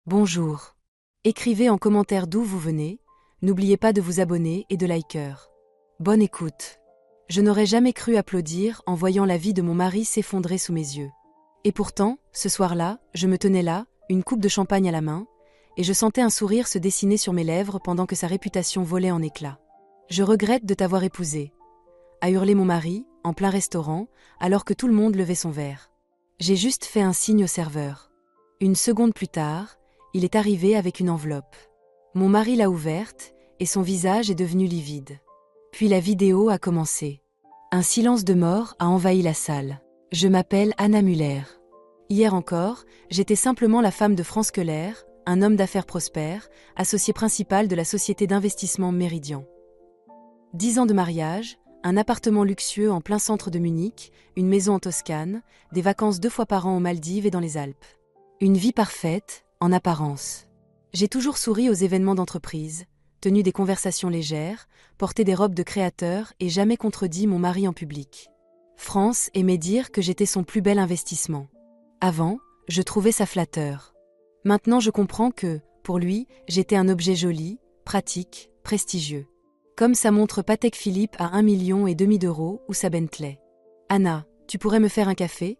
Bonjour. Écrivez en commentaire d'où vous venez, n'oubliez pas de vous abonner et de liker. Bonne écoute. Je n'aurais jamais cru applaudir en voyant la vie de mon mari s'effondrer sous mes yeux. Et pourtant, ce soir-là, je me tenais là, une coupe de champagne à la main, et je sentais un sourire se dessiner sur mes lèvres pendant que sa réputation volait en éclats. « Je regrette de t'avoir épousé », a hurlé mon mari, en plein restaurant, alors que tout le monde levait son verre. J'ai juste fait un signe au serveur. Une seconde plus tard, il est arrivé avec une enveloppe. Mon mari l'a ouverte, et son visage est devenu livide. Puis la vidéo a commencé. Un silence de mort a envahi la salle. Je m'appelle Anna Muller. Hier encore, j'étais simplement la femme de Franz Keller, un homme d'affaires prospère, associé principal de la société d'investissement Meridian. 10 ans de mariage, un appartement luxueux en plein centre de Munich, une maison en Toscane, des vacances 2 fois par an aux Maldives et dans les Alpes. Une vie parfaite, en apparence. J'ai toujours souri aux événements d'entreprise, tenu des conversations légères, porté des robes de créateur et jamais contredit mon mari en public. Franz aimait dire que j'étais son plus bel investissement. Avant, je trouvais ça flatteur. Maintenant je comprends que, pour lui, j'étais un objet joli, pratique, prestigieux. Comme sa montre Patek Philippe à 1,5 million d'euros ou sa Bentley. « Anna, tu pourrais me faire un café ?»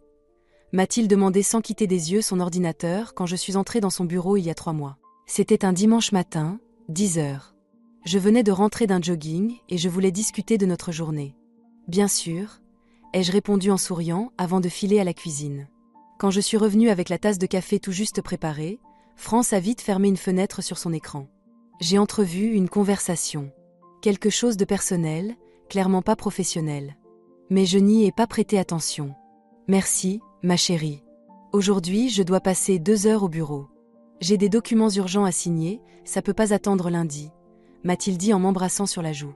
m'a-t-il demandé sans quitter des yeux son ordinateur quand je suis entrée dans son bureau il y a 3 mois. C'était un dimanche matin, 10 heures. Je venais de rentrer d'un jogging et je voulais discuter de notre journée. « Bien sûr », ai-je répondu en souriant avant de filer à la cuisine. Quand je suis revenue avec la tasse de café tout juste préparée, Franz a vite fermé une fenêtre sur son écran. J'ai entrevu une conversation. Quelque chose de personnel, clairement pas professionnel. Mais je n'y ai pas prêté attention. « Merci, ma chérie. Aujourd'hui, je dois passer 2 heures au bureau. J'ai des documents urgents à signer, ça peut pas attendre lundi, » m'a-t-il dit en m'embrassant sur la joue.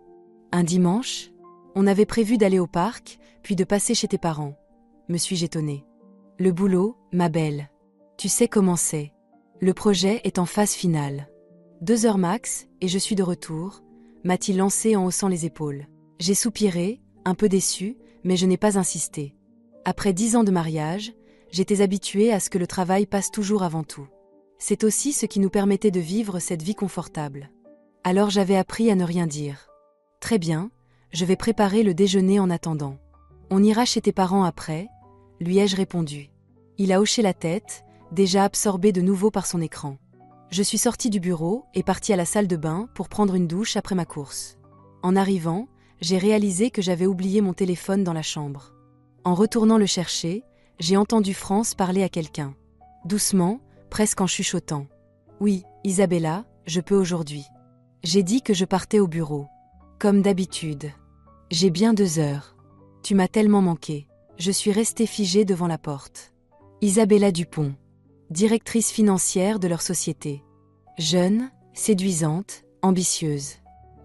Un dimanche ? On avait prévu d'aller au parc, puis de passer chez tes parents. Me suis-je étonnée. Le boulot, ma belle. Tu sais comment c'est. Le projet est en phase finale. 2 heures max, et je suis de retour, m'a-t-il lancé en haussant les épaules. J'ai soupiré, un peu déçue, mais je n'ai pas insisté. Après 10 ans de mariage, j'étais habituée à ce que le travail passe toujours avant tout. C'est aussi ce qui nous permettait de vivre cette vie confortable. Alors j'avais appris à ne rien dire. Très bien, je vais préparer le déjeuner en attendant. On ira chez tes parents après, lui ai-je répondu. Il a hoché la tête, déjà absorbé de nouveau par son écran. Je suis sortie du bureau et partie à la salle de bain pour prendre une douche après ma course. En arrivant, j'ai réalisé que j'avais oublié mon téléphone dans la chambre. En retournant le chercher, j'ai entendu Franz parler à quelqu'un. Doucement, presque en chuchotant. « Oui, Isabella, je peux aujourd'hui. » J'ai dit que je partais au bureau. Comme d'habitude. J'ai bien 2 heures. Tu m'as tellement manqué. Je suis restée figée devant la porte. Isabella Dupont, directrice financière de leur société. Jeune, séduisante, ambitieuse.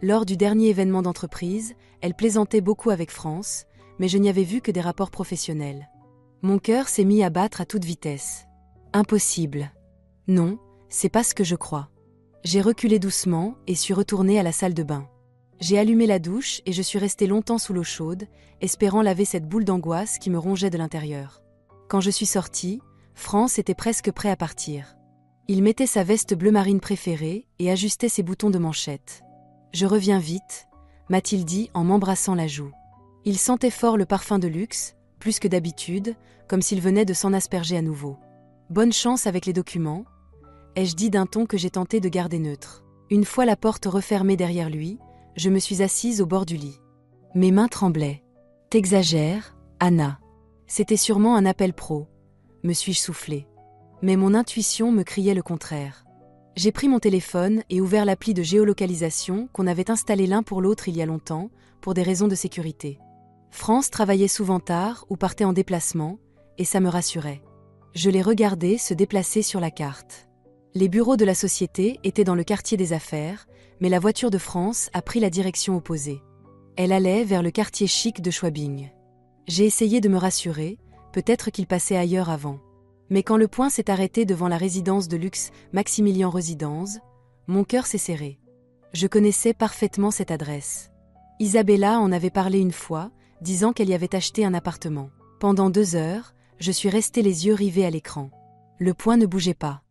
Lors du dernier événement d'entreprise, elle plaisantait beaucoup avec Franz, mais je n'y avais vu que des rapports professionnels. Mon cœur s'est mis à battre à toute vitesse. Impossible. Non, c'est pas ce que je crois. J'ai reculé doucement et suis retournée à la salle de bain. J'ai allumé la douche et je suis restée longtemps sous l'eau chaude, espérant laver cette boule d'angoisse qui me rongeait de l'intérieur. Quand je suis sortie, Franz était presque prêt à partir. Il mettait sa veste bleu marine préférée et ajustait ses boutons de manchette. « Je reviens vite », m'a-t-il dit en m'embrassant la joue. Il sentait fort le parfum de luxe, plus que d'habitude, comme s'il venait de s'en asperger à nouveau. « Bonne chance avec les documents », ai-je dit d'un ton que j'ai tenté de garder neutre. Une fois la porte refermée derrière lui, je me suis assise au bord du lit. Mes mains tremblaient. « T'exagères, Anna. C'était sûrement un appel pro, » me suis-je soufflé. Mais mon intuition me criait le contraire. J'ai pris mon téléphone et ouvert l'appli de géolocalisation qu'on avait installé l'un pour l'autre il y a longtemps, pour des raisons de sécurité. Franz travaillait souvent tard ou partait en déplacement, et ça me rassurait. Je les regardais se déplacer sur la carte. Les bureaux de la société étaient dans le quartier des affaires, mais la voiture de Franz a pris la direction opposée. Elle allait vers le quartier chic de Schwabing. J'ai essayé de me rassurer, peut-être qu'il passait ailleurs avant. Mais quand le point s'est arrêté devant la résidence de luxe Maximilian Residence, mon cœur s'est serré. Je connaissais parfaitement cette adresse. Isabella en avait parlé une fois, disant qu'elle y avait acheté un appartement. Pendant 2 heures, je suis restée les yeux rivés à l'écran. Le point ne bougeait pas.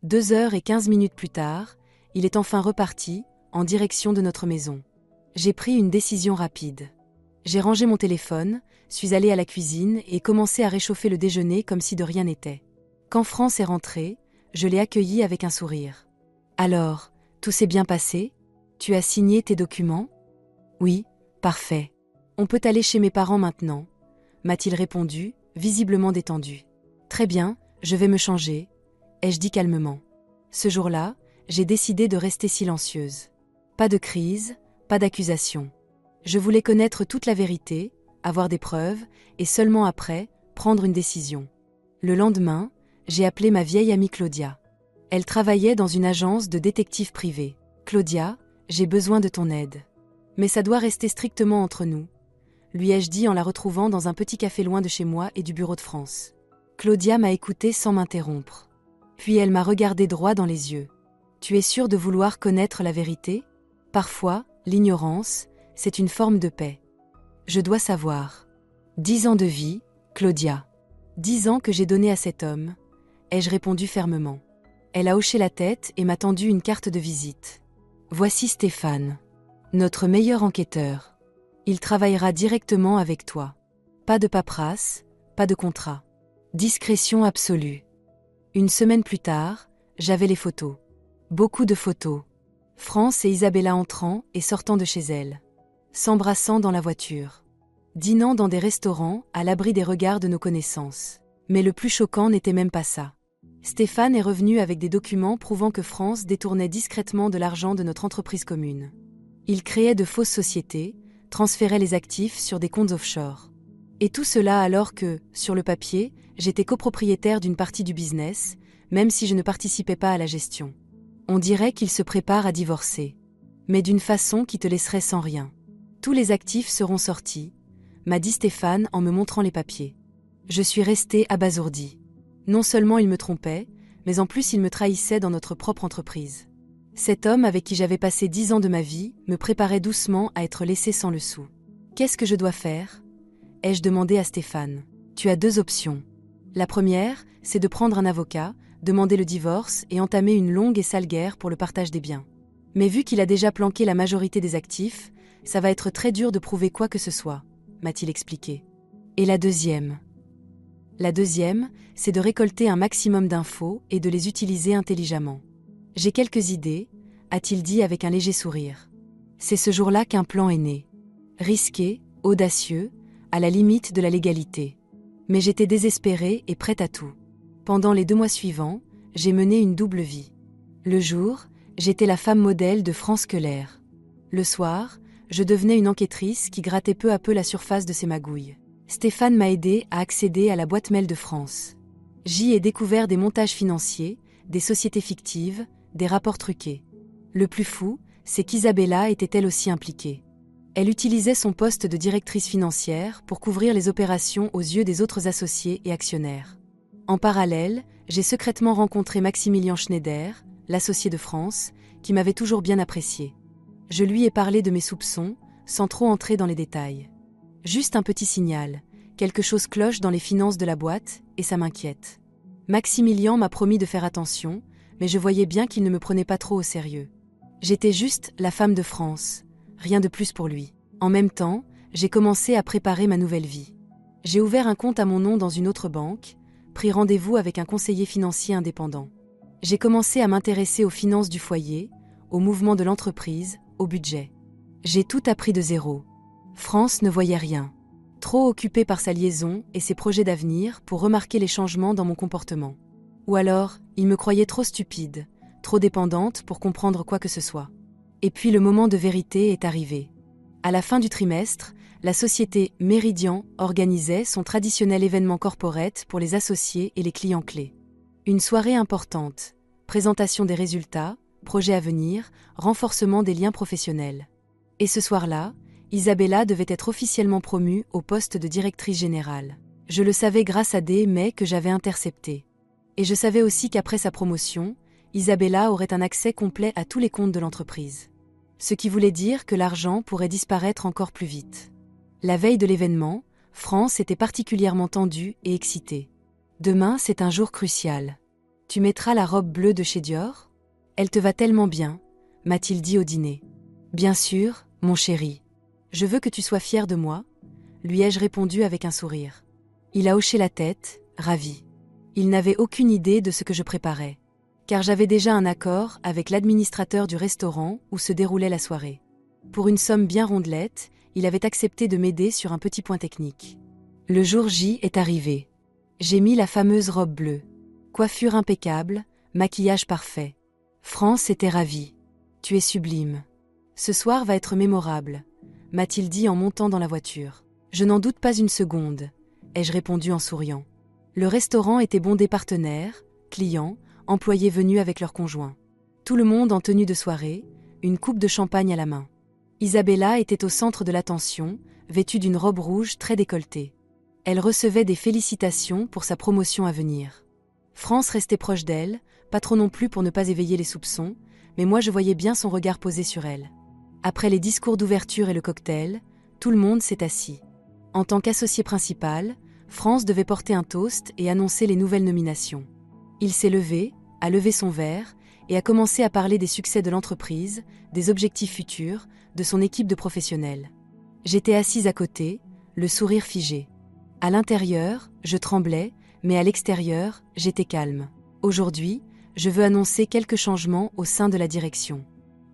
2h15 plus tard, il est enfin reparti, en direction de notre maison. J'ai pris une décision rapide. J'ai rangé mon téléphone, suis allée à la cuisine et commencé à réchauffer le déjeuner comme si de rien n'était. Quand France est rentrée, je l'ai accueilli avec un sourire. « Alors, tout s'est bien passé ? Tu as signé tes documents ? » ?»« Oui, parfait. On peut aller chez mes parents maintenant, » m'a-t-il répondu, visiblement détendu. « Très bien, je vais me changer, » ai-je dit calmement. Ce jour-là, j'ai décidé de rester silencieuse. Pas de crise, pas d'accusation. Je voulais connaître toute la vérité, avoir des preuves, et seulement après, prendre une décision. Le lendemain, j'ai appelé ma vieille amie Claudia. Elle travaillait dans une agence de détectives privés. « Claudia, j'ai besoin de ton aide. Mais ça doit rester strictement entre nous, » lui ai-je dit en la retrouvant dans un petit café loin de chez moi et du bureau de France. Claudia m'a écoutée sans m'interrompre. Puis elle m'a regardé droit dans les yeux. « Tu es sûre de vouloir connaître la vérité ? Parfois, l'ignorance, c'est une forme de paix. Je dois savoir. » 10 ans de vie, Claudia. 10 ans que j'ai donné à cet homme, ai-je répondu fermement. Elle a hoché la tête et m'a tendu une carte de visite. Voici Stéphane, notre meilleur enquêteur. Il travaillera directement avec toi. Pas de paperasse, pas de contrat. Discrétion absolue. Une semaine plus tard, j'avais les photos. Beaucoup de photos. France et Isabella entrant et sortant de chez elle. S'embrassant dans la voiture. Dînant dans des restaurants à l'abri des regards de nos connaissances. Mais le plus choquant n'était même pas ça. Stéphane est revenu avec des documents prouvant que France détournait discrètement de l'argent de notre entreprise commune. Il créait de fausses sociétés, transférait les actifs sur des comptes offshore. Et tout cela alors que, sur le papier, j'étais copropriétaire d'une partie du business, même si je ne participais pas à la gestion. On dirait qu'il se prépare à divorcer. Mais d'une façon qui te laisserait sans rien. Tous les actifs seront sortis, m'a dit Stéphane en me montrant les papiers. Je suis restée abasourdie. Non seulement il me trompait, mais en plus il me trahissait dans notre propre entreprise. Cet homme avec qui j'avais passé 10 ans de ma vie me préparait doucement à être laissé sans le sou. Qu'est-ce que je dois faire ? Ai-je demandé à Stéphane. Tu as 2 options. La première, c'est de prendre un avocat, demander le divorce et entamer une longue et sale guerre pour le partage des biens. Mais vu qu'il a déjà planqué la majorité des actifs, ça va être très dur de prouver quoi que ce soit, m'a-t-il expliqué. Et la deuxième ? La deuxième, c'est de récolter un maximum d'infos et de les utiliser intelligemment. J'ai quelques idées, a-t-il dit avec un léger sourire. C'est ce jour-là qu'un plan est né. Risqué, audacieux, à la limite de la légalité. Mais j'étais désespérée et prête à tout. Pendant les 2 mois suivants, j'ai mené une double vie. Le jour, j'étais la femme modèle de France Keller. Le soir, je devenais une enquêtrice qui grattait peu à peu la surface de ces magouilles. Stéphane m'a aidé à accéder à la boîte mail de France. J'y ai découvert des montages financiers, des sociétés fictives, des rapports truqués. Le plus fou, c'est qu'Isabella était elle aussi impliquée. Elle utilisait son poste de directrice financière pour couvrir les opérations aux yeux des autres associés et actionnaires. En parallèle, j'ai secrètement rencontré Maximilien Schneider, l'associé de France, qui m'avait toujours bien apprécié. Je lui ai parlé de mes soupçons, sans trop entrer dans les détails. Juste un petit signal, quelque chose cloche dans les finances de la boîte, et ça m'inquiète. Maximilien m'a promis de faire attention, mais je voyais bien qu'il ne me prenait pas trop au sérieux. J'étais juste la femme de France, rien de plus pour lui. En même temps, j'ai commencé à préparer ma nouvelle vie. J'ai ouvert un compte à mon nom dans une autre banque, pris rendez-vous avec un conseiller financier indépendant. J'ai commencé à m'intéresser aux finances du foyer, au mouvement de l'entreprise, au budget. J'ai tout appris de zéro. France ne voyait rien. Trop occupée par sa liaison et ses projets d'avenir pour remarquer les changements dans mon comportement. Ou alors, il me croyait trop stupide, trop dépendante pour comprendre quoi que ce soit. Et puis le moment de vérité est arrivé. À la fin du trimestre, la société Méridian organisait son traditionnel événement corporate pour les associés et les clients clés. Une soirée importante, présentation des résultats, projets à venir, renforcement des liens professionnels. Et ce soir-là, Isabella devait être officiellement promue au poste de directrice générale. Je le savais grâce à des mails que j'avais interceptés. Et je savais aussi qu'après sa promotion, Isabella aurait un accès complet à tous les comptes de l'entreprise. Ce qui voulait dire que l'argent pourrait disparaître encore plus vite. La veille de l'événement, France était particulièrement tendue et excitée. Demain, c'est un jour crucial. Tu mettras la robe bleue de chez Dior? Elle te va tellement bien, m'a-t-il dit au dîner. Bien sûr, mon chéri. Je veux que tu sois fier de moi, lui ai-je répondu avec un sourire. Il a hoché la tête, ravi. Il n'avait aucune idée de ce que je préparais, car j'avais déjà un accord avec l'administrateur du restaurant où se déroulait la soirée. Pour une somme bien rondelette, il avait accepté de m'aider sur un petit point technique. Le jour J est arrivé. J'ai mis la fameuse robe bleue. Coiffure impeccable, maquillage parfait. France était ravie. Tu es sublime. Ce soir va être mémorable, m'a-t-il dit en montant dans la voiture. Je n'en doute pas une seconde, ai-je répondu en souriant. Le restaurant était bondé partenaires, clients, employés venus avec leurs conjoints. Tout le monde en tenue de soirée, une coupe de champagne à la main. Isabella était au centre de l'attention, vêtue d'une robe rouge très décolletée. Elle recevait des félicitations pour sa promotion à venir. France restait proche d'elle, pas trop non plus pour ne pas éveiller les soupçons, mais moi je voyais bien son regard posé sur elle. Après les discours d'ouverture et le cocktail, tout le monde s'est assis. En tant qu'associé principal, France devait porter un toast et annoncer les nouvelles nominations. Il s'est levé, a levé son verre et a commencé à parler des succès de l'entreprise, des objectifs futurs, de son équipe de professionnels. J'étais assise à côté, le sourire figé. À l'intérieur, je tremblais, mais à l'extérieur, j'étais calme. Aujourd'hui, je veux annoncer quelques changements au sein de la direction.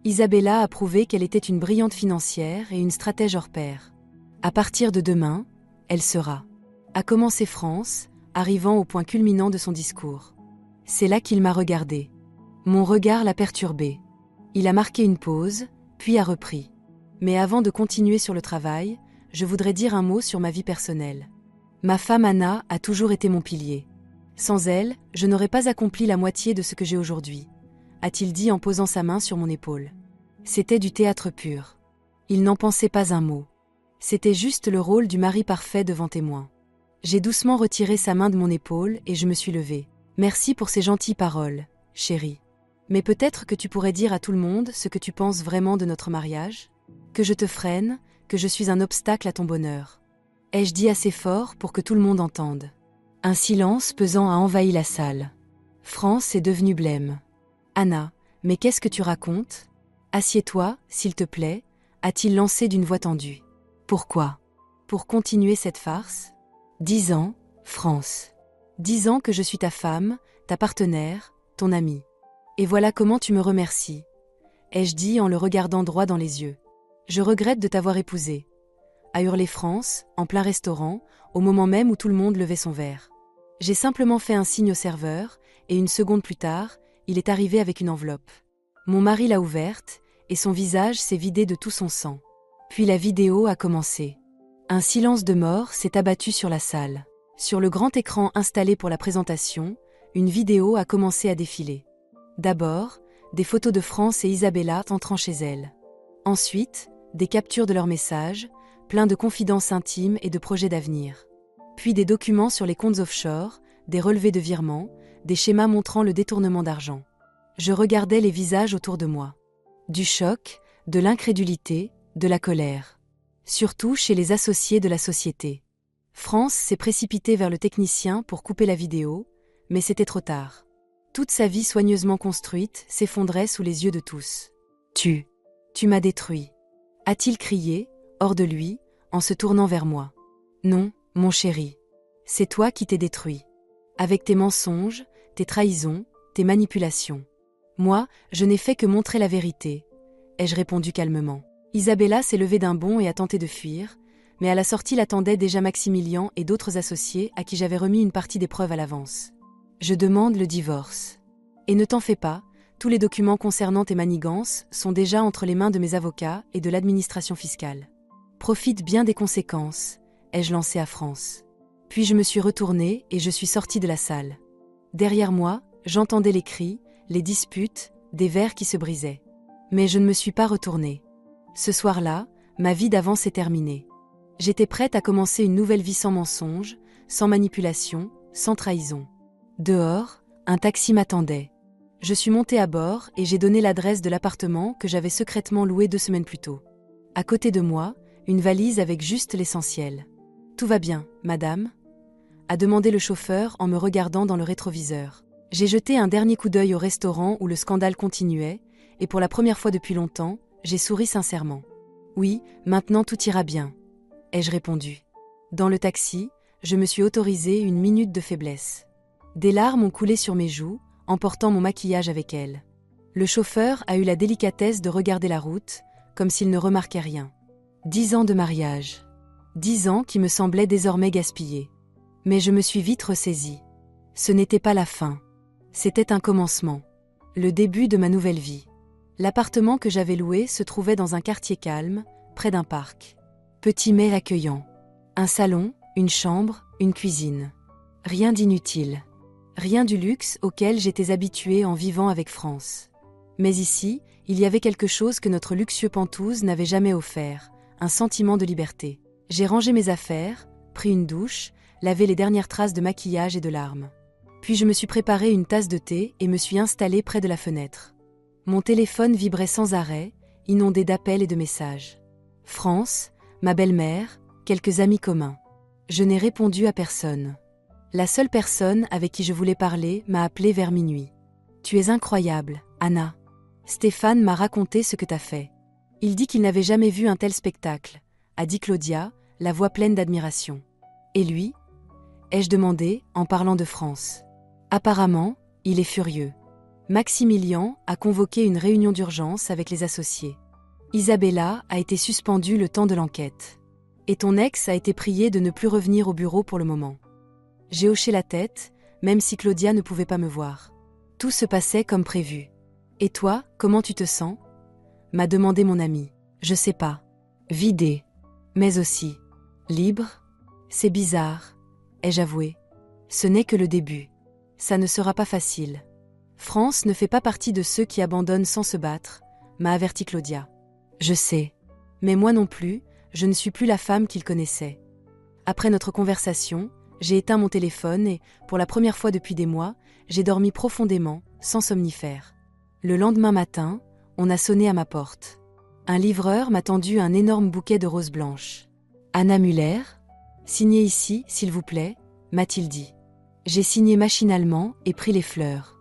Isabella a prouvé qu'elle était une brillante financière et une stratège hors pair. À partir de demain, elle sera. A commencé France, arrivant au point culminant de son discours. C'est là qu'il m'a regardé. Mon regard l'a perturbé. Il a marqué une pause, puis a repris. Mais avant de continuer sur le travail, je voudrais dire un mot sur ma vie personnelle. Ma femme Anna a toujours été mon pilier. Sans elle, je n'aurais pas accompli la moitié de ce que j'ai aujourd'hui, a-t-il dit en posant sa main sur mon épaule. C'était du théâtre pur. Il n'en pensait pas un mot. C'était juste le rôle du mari parfait devant témoin. J'ai doucement retiré sa main de mon épaule et je me suis levée. Merci pour ces gentilles paroles, chérie. Mais peut-être que tu pourrais dire à tout le monde ce que tu penses vraiment de notre mariage? Que je te freine, que je suis un obstacle à ton bonheur. Ai-je dit assez fort pour que tout le monde entende? Un silence pesant a envahi la salle. France est devenue blême. Anna, mais qu'est-ce que tu racontes? Assieds-toi, s'il te plaît, a-t-il lancé d'une voix tendue. Pourquoi? Pour continuer cette farce? 10 ans, France. 10 ans que je suis ta femme, ta partenaire, ton amie. Et voilà comment tu me remercies, ai-je dit en le regardant droit dans les yeux. Je regrette de t'avoir épousé, a hurlé France, en plein restaurant, au moment même où tout le monde levait son verre. J'ai simplement fait un signe au serveur, et une seconde plus tard, il est arrivé avec une enveloppe. Mon mari l'a ouverte, et son visage s'est vidé de tout son sang. Puis la vidéo a commencé. Un silence de mort s'est abattu sur la salle. Sur le grand écran installé pour la présentation, une vidéo a commencé à défiler. D'abord, des photos de France et Isabella entrant chez elle. Ensuite, des captures de leurs messages, pleins de confidences intimes et de projets d'avenir. Puis des documents sur les comptes offshore, des relevés de virements, des schémas montrant le détournement d'argent. Je regardais les visages autour de moi. Du choc, de l'incrédulité, de la colère. Surtout chez les associés de la société. France s'est précipitée vers le technicien pour couper la vidéo, mais c'était trop tard. Toute sa vie soigneusement construite s'effondrait sous les yeux de tous. Tu m'as détruit. A-t-il crié, hors de lui, en se tournant vers moi. Non, mon chéri. C'est toi qui t'es détruit. Avec tes mensonges, tes trahisons, tes manipulations. Moi, je n'ai fait que montrer la vérité, ai-je répondu calmement. Isabella s'est levée d'un bond et a tenté de fuir, mais à la sortie l'attendaient déjà Maximilien et d'autres associés à qui j'avais remis une partie des preuves à l'avance. Je demande le divorce. Et ne t'en fais pas, tous les documents concernant tes manigances sont déjà entre les mains de mes avocats et de l'administration fiscale. Profite bien des conséquences, ai-je lancé à France. Puis je me suis retournée et je suis sortie de la salle. Derrière moi, j'entendais les cris, les disputes, des verres qui se brisaient. Mais je ne me suis pas retournée. Ce soir-là, ma vie d'avant s'est terminée. J'étais prête à commencer une nouvelle vie sans mensonge, sans manipulation, sans trahison. Dehors, un taxi m'attendait. Je suis montée à bord et j'ai donné l'adresse de l'appartement que j'avais secrètement loué 2 semaines plus tôt. À côté de moi, une valise avec juste l'essentiel. « Tout va bien, madame ?» a demandé le chauffeur en me regardant dans le rétroviseur. J'ai jeté un dernier coup d'œil au restaurant où le scandale continuait, et pour la première fois depuis longtemps, j'ai souri sincèrement. Oui, maintenant tout ira bien, ai-je répondu. Dans le taxi, je me suis autorisé une minute de faiblesse. Des larmes ont coulé sur mes joues, emportant mon maquillage avec elles. Le chauffeur a eu la délicatesse de regarder la route, comme s'il ne remarquait rien. 10 ans de mariage. 10 ans qui me semblaient désormais gaspillés. Mais je me suis vite ressaisie. Ce n'était pas la fin. C'était un commencement. Le début de ma nouvelle vie. L'appartement que j'avais loué se trouvait dans un quartier calme, près d'un parc. Petit mais accueillant. Un salon, une chambre, une cuisine. Rien d'inutile. Rien du luxe auquel j'étais habituée en vivant avec France. Mais ici, il y avait quelque chose que notre luxueux Penthouse n'avait jamais offert, un sentiment de liberté. J'ai rangé mes affaires, pris une douche, lavé les dernières traces de maquillage et de larmes. Puis je me suis préparé une tasse de thé et me suis installée près de la fenêtre. Mon téléphone vibrait sans arrêt, inondé d'appels et de messages. France, ma belle-mère, quelques amis communs. Je n'ai répondu à personne. La seule personne avec qui je voulais parler m'a appelé vers minuit. « Tu es incroyable, Anna. Stéphane m'a raconté ce que t'as fait. Il dit qu'il n'avait jamais vu un tel spectacle, » a dit Claudia, la voix pleine d'admiration. « Et lui ?» ai-je demandé, en parlant de France. Apparemment, il est furieux. Maximilien a convoqué une réunion d'urgence avec les associés. Isabella a été suspendue le temps de l'enquête. Et ton ex a été prié de ne plus revenir au bureau pour le moment. J'ai hoché la tête, même si Claudia ne pouvait pas me voir. Tout se passait comme prévu. Et toi, comment tu te sens ? M'a demandé mon ami. Je sais pas. Vidé. Mais aussi. Libre ? C'est bizarre, ai-je avoué. Ce n'est que le début. Ça ne sera pas facile. France ne fait pas partie de ceux qui abandonnent sans se battre, m'a averti Claudia. Je sais. Mais moi non plus, je ne suis plus la femme qu'il connaissait. Après notre conversation, j'ai éteint mon téléphone et, pour la première fois depuis des mois, j'ai dormi profondément, sans somnifère. Le lendemain matin, on a sonné à ma porte. Un livreur m'a tendu un énorme bouquet de roses blanches. Anna Muller ? Signez ici, s'il vous plaît, m'a-t-il dit. J'ai signé machinalement et pris les fleurs.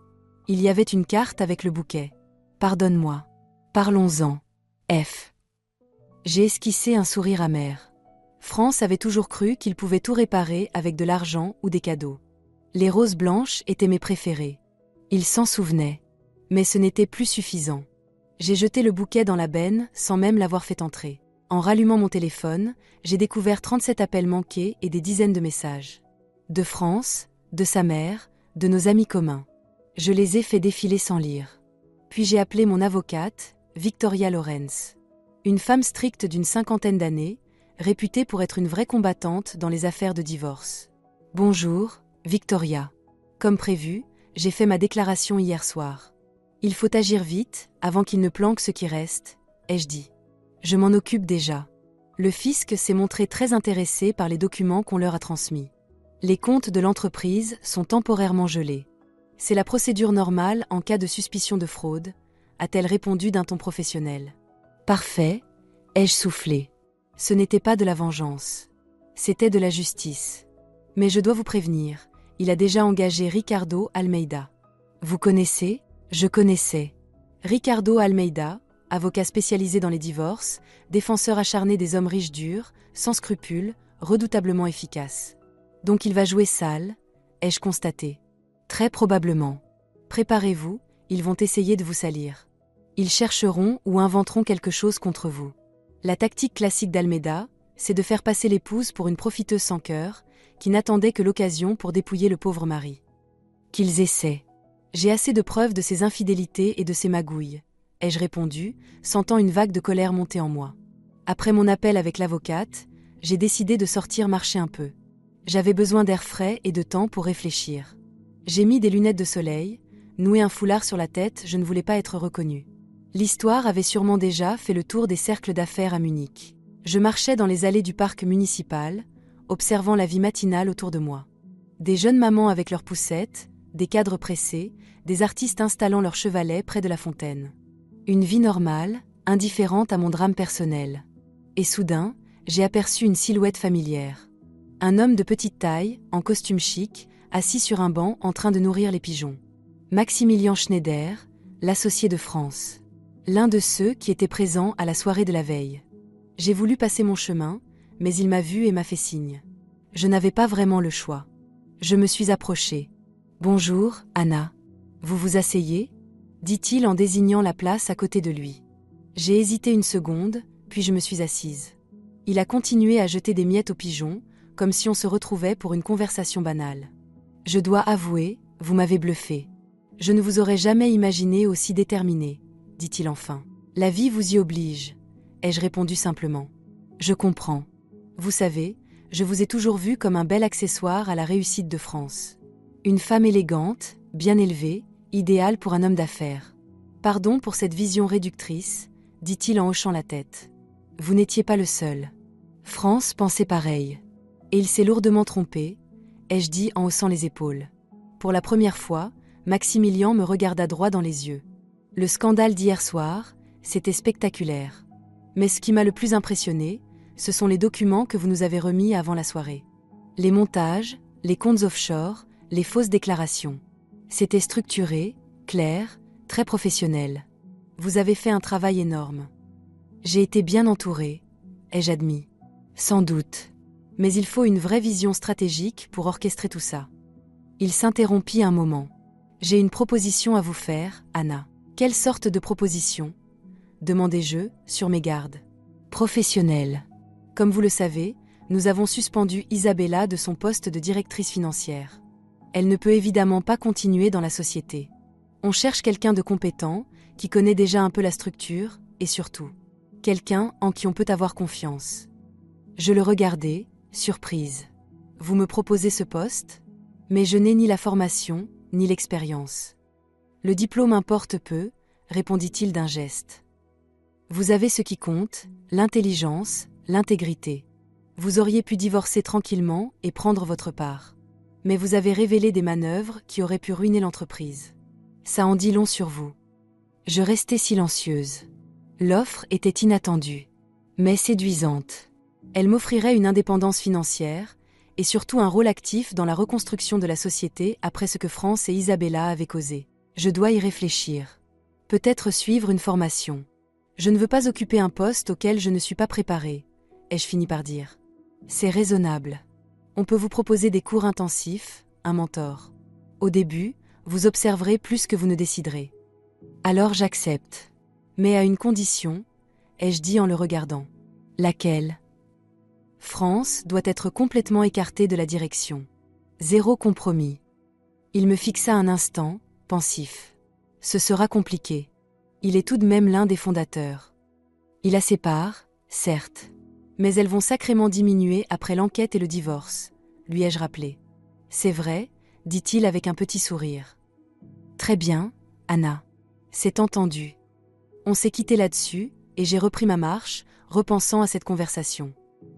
Il y avait une carte avec le bouquet. Pardonne-moi. Parlons-en. F. J'ai esquissé un sourire amer. France avait toujours cru qu'il pouvait tout réparer avec de l'argent ou des cadeaux. Les roses blanches étaient mes préférées. Il s'en souvenait. Mais ce n'était plus suffisant. J'ai jeté le bouquet dans la benne sans même l'avoir fait entrer. En rallumant mon téléphone, j'ai découvert 37 appels manqués et des dizaines de messages. De France, de sa mère, de nos amis communs. Je les ai fait défiler sans lire. Puis j'ai appelé mon avocate, Victoria Lorenz. Une femme stricte d'une 50aine d'années, réputée pour être une vraie combattante dans les affaires de divorce. Bonjour, Victoria. Comme prévu, j'ai fait ma déclaration hier soir. Il faut agir vite, avant qu'il ne planque ce qui reste, ai-je dit. Je m'en occupe déjà. Le fisc s'est montré très intéressé par les documents qu'on leur a transmis. Les comptes de l'entreprise sont temporairement gelés. C'est la procédure normale en cas de suspicion de fraude, a-t-elle répondu d'un ton professionnel. Parfait, ai-je soufflé. Ce n'était pas de la vengeance. C'était de la justice. Mais je dois vous prévenir, il a déjà engagé Ricardo Almeida. Vous connaissez ? Je connaissais. Ricardo Almeida, avocat spécialisé dans les divorces, défenseur acharné des hommes riches durs, sans scrupules, redoutablement efficace. Donc il va jouer sale, ai-je constaté. Très probablement. Préparez-vous, ils vont essayer de vous salir. Ils chercheront ou inventeront quelque chose contre vous. La tactique classique d'Almeida, c'est de faire passer l'épouse pour une profiteuse sans cœur, qui n'attendait que l'occasion pour dépouiller le pauvre mari. Qu'ils essaient. J'ai assez de preuves de ses infidélités et de ses magouilles, ai-je répondu, sentant une vague de colère monter en moi. Après mon appel avec l'avocate, j'ai décidé de sortir marcher un peu. J'avais besoin d'air frais et de temps pour réfléchir. J'ai mis des lunettes de soleil, noué un foulard sur la tête, je ne voulais pas être reconnue. L'histoire avait sûrement déjà fait le tour des cercles d'affaires à Munich. Je marchais dans les allées du parc municipal, observant la vie matinale autour de moi. Des jeunes mamans avec leurs poussettes, des cadres pressés, des artistes installant leurs chevalets près de la fontaine. Une vie normale, indifférente à mon drame personnel. Et soudain, j'ai aperçu une silhouette familière. Un homme de petite taille, en costume chic, assis sur un banc en train de nourrir les pigeons. Maximilien Schneider, l'associé de France. L'un de ceux qui étaient présents à la soirée de la veille. J'ai voulu passer mon chemin, mais il m'a vu et m'a fait signe. Je n'avais pas vraiment le choix. Je me suis approchée. « Bonjour, Anna. Vous vous asseyez ?» dit-il en désignant la place à côté de lui. J'ai hésité une seconde, puis je me suis assise. Il a continué à jeter des miettes aux pigeons, comme si on se retrouvait pour une conversation banale. « Je dois avouer, vous m'avez bluffé. Je ne vous aurais jamais imaginé aussi déterminé, dit-il enfin. La vie vous y oblige, ai-je répondu simplement. Je comprends. Vous savez, je vous ai toujours vu comme un bel accessoire à la réussite de France. Une femme élégante, bien élevée, idéale pour un homme d'affaires. Pardon pour cette vision réductrice, dit-il en hochant la tête. Vous n'étiez pas le seul. France pensait pareil. Et il s'est lourdement trompé, ai-je dit en haussant les épaules. Pour la première fois, Maximilien me regarda droit dans les yeux. Le scandale d'hier soir, c'était spectaculaire. Mais ce qui m'a le plus impressionné, ce sont les documents que vous nous avez remis avant la soirée. Les montages, les comptes offshore, les fausses déclarations. C'était structuré, clair, très professionnel. Vous avez fait un travail énorme. J'ai été bien entourée, ai-je admis. Sans doute. Mais il faut une vraie vision stratégique pour orchestrer tout ça. Il s'interrompit un moment. J'ai une proposition à vous faire, Anna. Quelle sorte de proposition ? Demandai-je, sur mes gardes. Professionnelle. Comme vous le savez, nous avons suspendu Isabella de son poste de directrice financière. Elle ne peut évidemment pas continuer dans la société. On cherche quelqu'un de compétent, qui connaît déjà un peu la structure, et surtout, quelqu'un en qui on peut avoir confiance. Je le regardai, surprise. Vous me proposez ce poste ? Mais je n'ai ni la formation, ni l'expérience. Le diplôme importe peu, répondit-il d'un geste. Vous avez ce qui compte, l'intelligence, l'intégrité. Vous auriez pu divorcer tranquillement et prendre votre part. Mais vous avez révélé des manœuvres qui auraient pu ruiner l'entreprise. Ça en dit long sur vous. Je restai silencieuse. L'offre était inattendue, mais séduisante. Elle m'offrirait une indépendance financière, et surtout un rôle actif dans la reconstruction de la société après ce que France et Isabella avaient causé. Je dois y réfléchir. Peut-être suivre une formation. Je ne veux pas occuper un poste auquel je ne suis pas préparée, ai-je fini par dire. C'est raisonnable. On peut vous proposer des cours intensifs, un mentor. Au début, vous observerez plus que vous ne déciderez. Alors j'accepte. Mais à une condition, ai-je dit en le regardant. Laquelle ? France doit être complètement écartée de la direction. Zéro compromis. Il me fixa un instant, pensif. Ce sera compliqué. Il est tout de même l'un des fondateurs. Il a ses parts, certes. Mais elles vont sacrément diminuer après l'enquête et le divorce, lui ai-je rappelé. C'est vrai, dit-il avec un petit sourire. Très bien, Anna. C'est entendu. On s'est quitté là-dessus, et j'ai repris ma marche, repensant à cette conversation.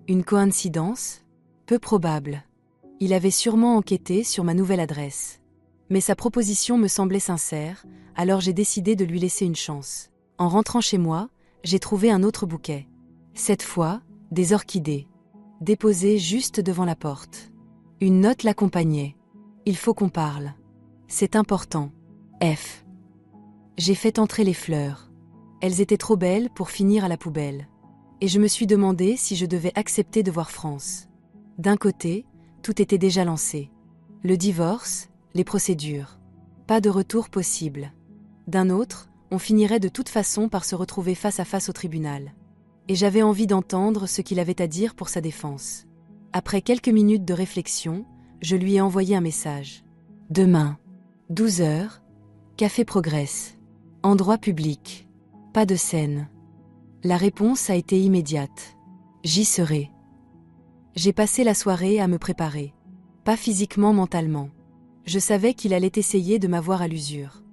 Une coïncidence ? Peu probable. Il avait sûrement enquêté sur ma nouvelle adresse. Mais sa proposition me semblait sincère, alors j'ai décidé de lui laisser une chance. En rentrant chez moi, j'ai trouvé un autre bouquet. Cette fois, des orchidées. Déposées juste devant la porte. Une note l'accompagnait. Il faut qu'on parle. C'est important. F. J'ai fait entrer les fleurs. Elles étaient trop belles pour finir à la poubelle. Et je me suis demandé si je devais accepter de voir France. D'un côté, tout était déjà lancé. Le divorce, les procédures. Pas de retour possible. D'un autre, on finirait de toute façon par se retrouver face à face au tribunal. Et j'avais envie d'entendre ce qu'il avait à dire pour sa défense. Après quelques minutes de réflexion, je lui ai envoyé un message. Demain, 12h, Café Progress. Endroit public. Pas de scène. La réponse a été immédiate. J'y serai. J'ai passé la soirée à me préparer. Pas physiquement, mentalement. Je savais qu'il allait essayer de m'avoir à l'usure.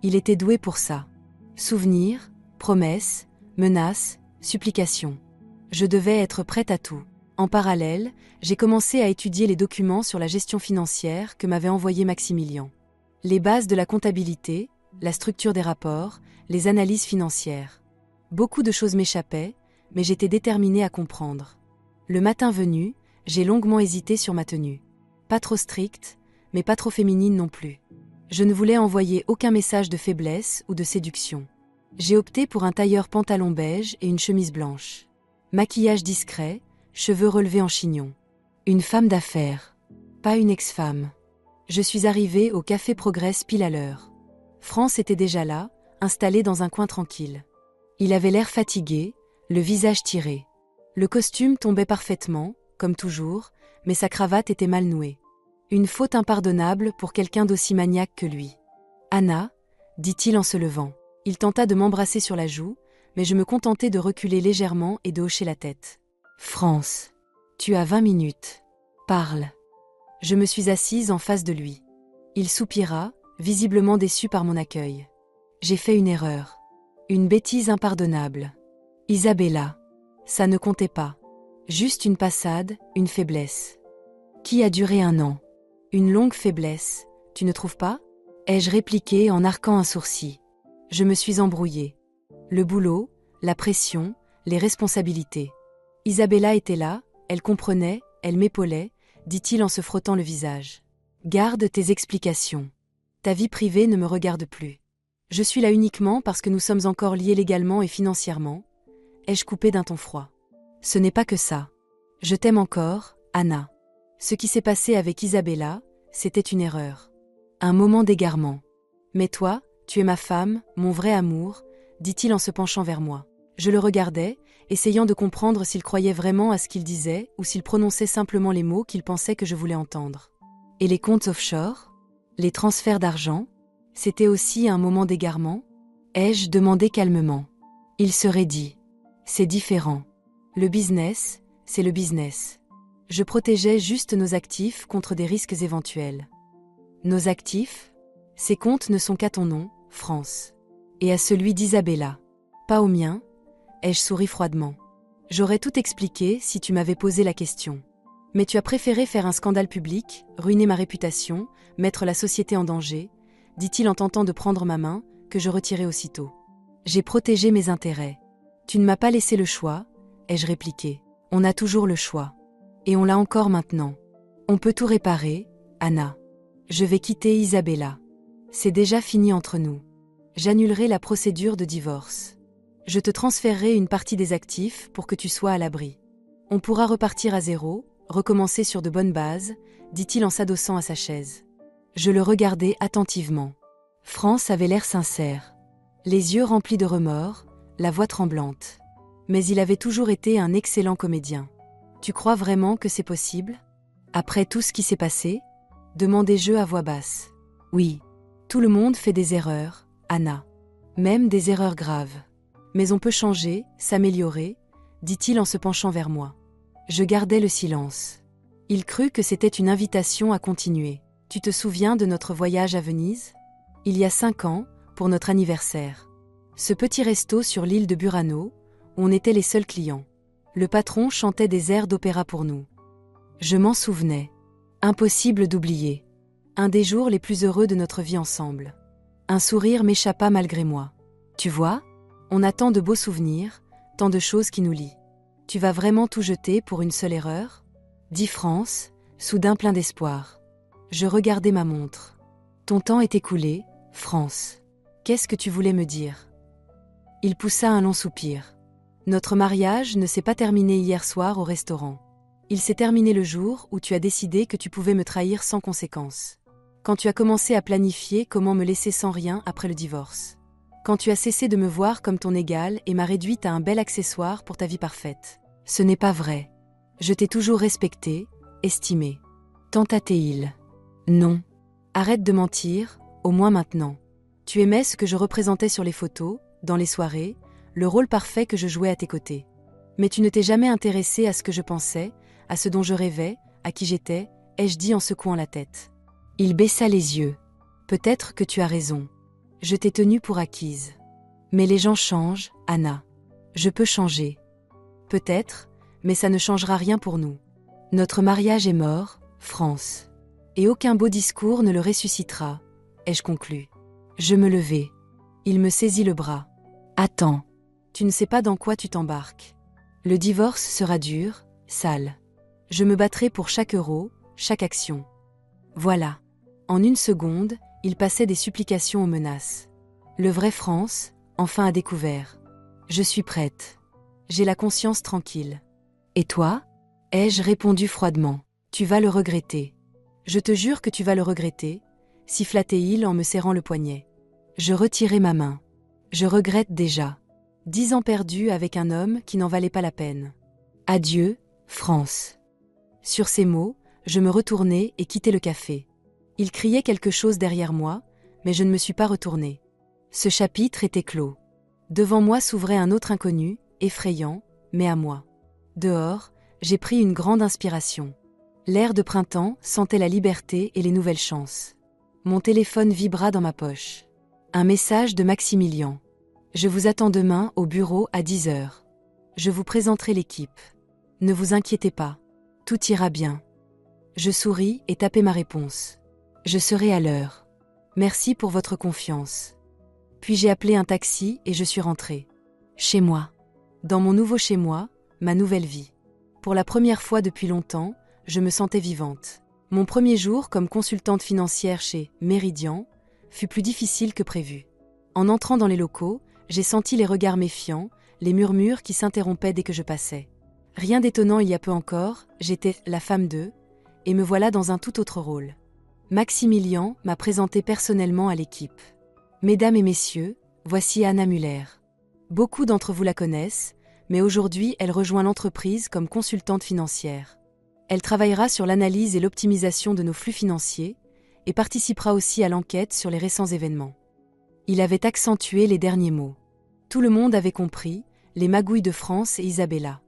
Il était doué pour ça. Souvenirs, promesses, menaces, supplications. Je devais être prête à tout. En parallèle, j'ai commencé à étudier les documents sur la gestion financière que m'avait envoyé Maximilien. Les bases de la comptabilité, la structure des rapports, les analyses financières. Beaucoup de choses m'échappaient, mais j'étais déterminée à comprendre. Le matin venu, j'ai longuement hésité sur ma tenue. Pas trop stricte, mais pas trop féminine non plus. Je ne voulais envoyer aucun message de faiblesse ou de séduction. J'ai opté pour un tailleur pantalon beige et une chemise blanche. Maquillage discret, cheveux relevés en chignon. Une femme d'affaires, pas une ex-femme. Je suis arrivée au Café Progress pile à l'heure. France était déjà là, installé dans un coin tranquille. Il avait l'air fatigué, le visage tiré. Le costume tombait parfaitement, comme toujours, mais sa cravate était mal nouée. Une faute impardonnable pour quelqu'un d'aussi maniaque que lui. « Anna », dit-il en se levant. Il tenta de m'embrasser sur la joue, mais je me contentai de reculer légèrement et de hocher la tête. « France, tu as 20 minutes. Parle. » Je me suis assise en face de lui. Il soupira, visiblement déçu par mon accueil. J'ai fait une erreur. Une bêtise impardonnable. Isabella. Ça ne comptait pas. Juste une passade, une faiblesse. Qui a duré 1 an. Une longue faiblesse, tu ne trouves pas? Ai-je répliqué en arquant un sourcil. Je me suis embrouillée. Le boulot, la pression, les responsabilités. Isabella était là, elle comprenait, elle m'épaulait, dit-il en se frottant le visage. Garde tes explications. Ta vie privée ne me regarde plus. Je suis là uniquement parce que nous sommes encore liés légalement et financièrement. Ai-je coupé d'un ton froid? Ce n'est pas que ça. Je t'aime encore, Anna. Ce qui s'est passé avec Isabella, c'était une erreur. Un moment d'égarement. Mais toi, tu es ma femme, mon vrai amour, dit-il en se penchant vers moi. Je le regardais, essayant de comprendre s'il croyait vraiment à ce qu'il disait ou s'il prononçait simplement les mots qu'il pensait que je voulais entendre. Et les comptes offshore? Les transferts d'argent? C'était aussi un moment d'égarement? Ai-je demandé calmement. Il se raidit. C'est différent. Le business, c'est le business. Je protégeais juste nos actifs contre des risques éventuels. Nos actifs? Ces comptes ne sont qu'à ton nom, France. Et à celui d'Isabella. Pas au mien, ai-je souri froidement. J'aurais tout expliqué si tu m'avais posé la question. Mais tu as préféré faire un scandale public, ruiner ma réputation, mettre la société en danger, dit-il en tentant de prendre ma main, que je retirai aussitôt. J'ai protégé mes intérêts. Tu ne m'as pas laissé le choix, ai-je répliqué. On a toujours le choix. Et on l'a encore maintenant. On peut tout réparer, Anna. Je vais quitter Isabella. C'est déjà fini entre nous. J'annulerai la procédure de divorce. Je te transférerai une partie des actifs pour que tu sois à l'abri. On pourra repartir à zéro, recommencer sur de bonnes bases, dit-il en s'adossant à sa chaise. Je le regardai attentivement. France avait l'air sincère. Les yeux remplis de remords, la voix tremblante. Mais il avait toujours été un excellent comédien. Tu crois vraiment que c'est possible? Après tout ce qui s'est passé? Demandai-je à voix basse. Oui. Tout le monde fait des erreurs, Anna. Même des erreurs graves. Mais on peut changer, s'améliorer, dit-il en se penchant vers moi. Je gardai le silence. Il crut que c'était une invitation à continuer. Tu te souviens de notre voyage à Venise? Il y a 5 ans, pour notre anniversaire. Ce petit resto sur l'île de Burano, où on était les seuls clients. Le patron chantait des airs d'opéra pour nous. Je m'en souvenais. Impossible d'oublier. Un des jours les plus heureux de notre vie ensemble. Un sourire m'échappa malgré moi. Tu vois, on a tant de beaux souvenirs, tant de choses qui nous lient. Tu vas vraiment tout jeter pour une seule erreur? Dit France, soudain plein d'espoir. Je regardai ma montre. Ton temps est écoulé, France. Qu'est-ce que tu voulais me dire? Il poussa un long soupir. Notre mariage ne s'est pas terminé hier soir au restaurant. Il s'est terminé le jour où tu as décidé que tu pouvais me trahir sans conséquence. Quand tu as commencé à planifier comment me laisser sans rien après le divorce. Quand tu as cessé de me voir comme ton égal et m'as réduite à un bel accessoire pour ta vie parfaite. Ce n'est pas vrai. Je t'ai toujours respecté, estimé. Tenta-t-il? Non. Arrête de mentir, au moins maintenant. Tu aimais ce que je représentais sur les photos, dans les soirées, le rôle parfait que je jouais à tes côtés. Mais tu ne t'es jamais intéressé à ce que je pensais, à ce dont je rêvais, à qui j'étais, ai-je dit en secouant la tête. Il baissa les yeux. Peut-être que tu as raison. Je t'ai tenue pour acquise. Mais les gens changent, Anna. Je peux changer. Peut-être, mais ça ne changera rien pour nous. Notre mariage est mort, France. Et aucun beau discours ne le ressuscitera, ai-je conclu. Je me levai. Il me saisit le bras. Attends. Tu ne sais pas dans quoi tu t'embarques. Le divorce sera dur, sale. Je me battrai pour chaque euro, chaque action. Voilà. En une seconde, Il passait des supplications aux menaces. Le vrai France, enfin à découvert. Je suis prête. J'ai la conscience tranquille. Et toi ? Ai-je répondu froidement. Tu vas le regretter. Je te jure que tu vas le regretter, sifflait-il en me serrant le poignet. Je retirai ma main. Je regrette déjà. 10 ans perdus avec un homme qui n'en valait pas la peine. Adieu, France. Sur ces mots, je me retournai et quittai le café. Il criait quelque chose derrière moi, mais je ne me suis pas retournée. Ce chapitre était clos. Devant moi s'ouvrait un autre inconnu, effrayant, mais à moi. Dehors, j'ai pris une grande inspiration. L'air de printemps sentait la liberté et les nouvelles chances. Mon téléphone vibra dans ma poche. Un message de Maximilien. Je vous attends demain au bureau à 10 heures. Je vous présenterai l'équipe. Ne vous inquiétez pas. Tout ira bien. Je souris et tapai ma réponse. Je serai à l'heure. Merci pour votre confiance. Puis j'ai appelé un taxi et je suis rentrée. Chez moi. Dans mon nouveau chez moi, ma nouvelle vie. Pour la première fois depuis longtemps, je me sentais vivante. Mon premier jour comme consultante financière chez Méridian fut plus difficile que prévu. En entrant dans les locaux, j'ai senti les regards méfiants, les murmures qui s'interrompaient dès que je passais. Rien d'étonnant il y a peu encore, j'étais la femme d'eux, et me voilà dans un tout autre rôle. Maximilien m'a présenté personnellement à l'équipe. Mesdames et messieurs, voici Anna Müller. Beaucoup d'entre vous la connaissent, mais aujourd'hui elle rejoint l'entreprise comme consultante financière. Elle travaillera sur l'analyse et l'optimisation de nos flux financiers et participera aussi à l'enquête sur les récents événements. Il avait accentué les derniers mots. Tout le monde avait compris, les magouilles de France et Isabella.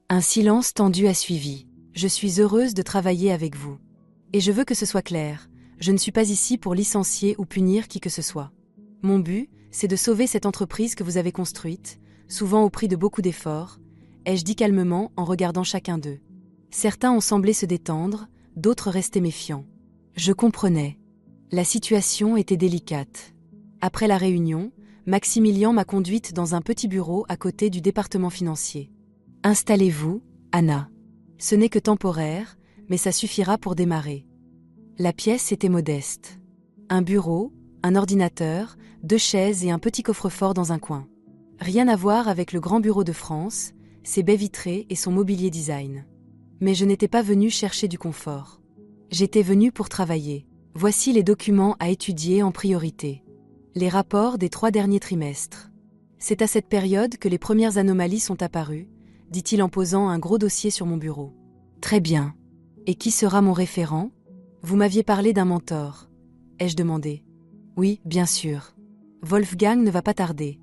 Un silence tendu a suivi. Je suis heureuse de travailler avec vous. Et je veux que ce soit clair, je ne suis pas ici pour licencier ou punir qui que ce soit. Mon but, c'est de sauver cette entreprise que vous avez construite, souvent au prix de beaucoup d'efforts, ai-je dit calmement en regardant chacun d'eux. Certains ont semblé se détendre, d'autres restaient méfiants. Je comprenais. La situation était délicate. Après la réunion, Maximilien m'a conduite dans un petit bureau à côté du département financier. « Installez-vous, Anna. Ce n'est que temporaire, mais ça suffira pour démarrer. » La pièce était modeste. Un bureau, un ordinateur, 2 chaises et un petit coffre-fort dans un coin. Rien à voir avec le grand bureau de France, ses baies vitrées et son mobilier design. Mais je n'étais pas venue chercher du confort. J'étais venue pour travailler. Voici les documents à étudier en priorité. Les rapports des 3 derniers trimestres. C'est à cette période que les premières anomalies sont apparues, dit-il en posant un gros dossier sur mon bureau. Très bien. Et qui sera mon référent ? Vous m'aviez parlé d'un mentor. Ai-je demandé ? Oui, bien sûr. Wolfgang ne va pas tarder.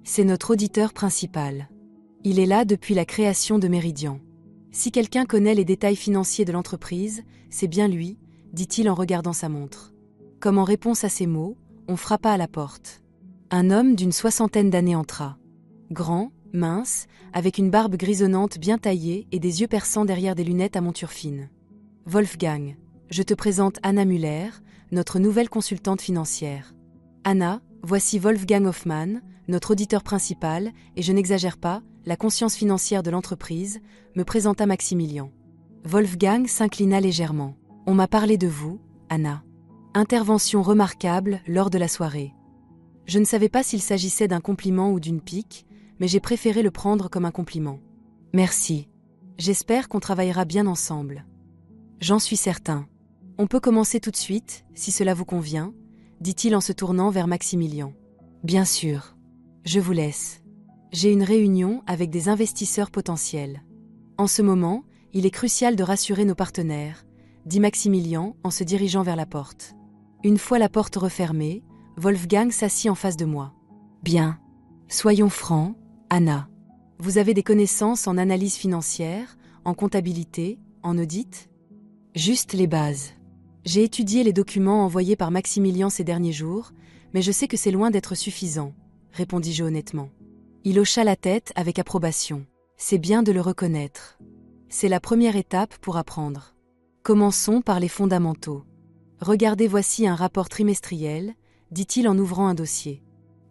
C'est notre auditeur principal. Il est là depuis la création de Méridian. Si quelqu'un connaît les détails financiers de l'entreprise, c'est bien lui, dit-il en regardant sa montre. Comme en réponse à ces mots, on frappa à la porte. Un homme d'une 60aine d'années entra. Grand, mince, avec une barbe grisonnante bien taillée et des yeux perçants derrière des lunettes à monture fine. Wolfgang, je te présente Anna Müller, notre nouvelle consultante financière. Anna, voici Wolfgang Hoffmann, notre auditeur principal, et je n'exagère pas, la conscience financière de l'entreprise, me présenta Maximilien. Wolfgang s'inclina légèrement. On m'a parlé de vous, Anna. Intervention remarquable lors de la soirée. Je ne savais pas s'il s'agissait d'un compliment ou d'une pique, mais j'ai préféré le prendre comme un compliment. Merci. J'espère qu'on travaillera bien ensemble. J'en suis certain. On peut commencer tout de suite, si cela vous convient, dit-il en se tournant vers Maximilien. Bien sûr. Je vous laisse. J'ai une réunion avec des investisseurs potentiels. En ce moment, il est crucial de rassurer nos partenaires, dit Maximilien en se dirigeant vers la porte. Une fois la porte refermée, Wolfgang s'assit en face de moi. Bien. Soyons francs, Anna. Vous avez des connaissances en analyse financière, en comptabilité, en audit ? Juste les bases. J'ai étudié les documents envoyés par Maximilien ces derniers jours, mais je sais que c'est loin d'être suffisant, répondis-je honnêtement. Il hocha la tête avec approbation. C'est bien de le reconnaître. C'est la première étape pour apprendre. Commençons par les fondamentaux. Regardez, voici un rapport trimestriel, dit-il en ouvrant un dossier.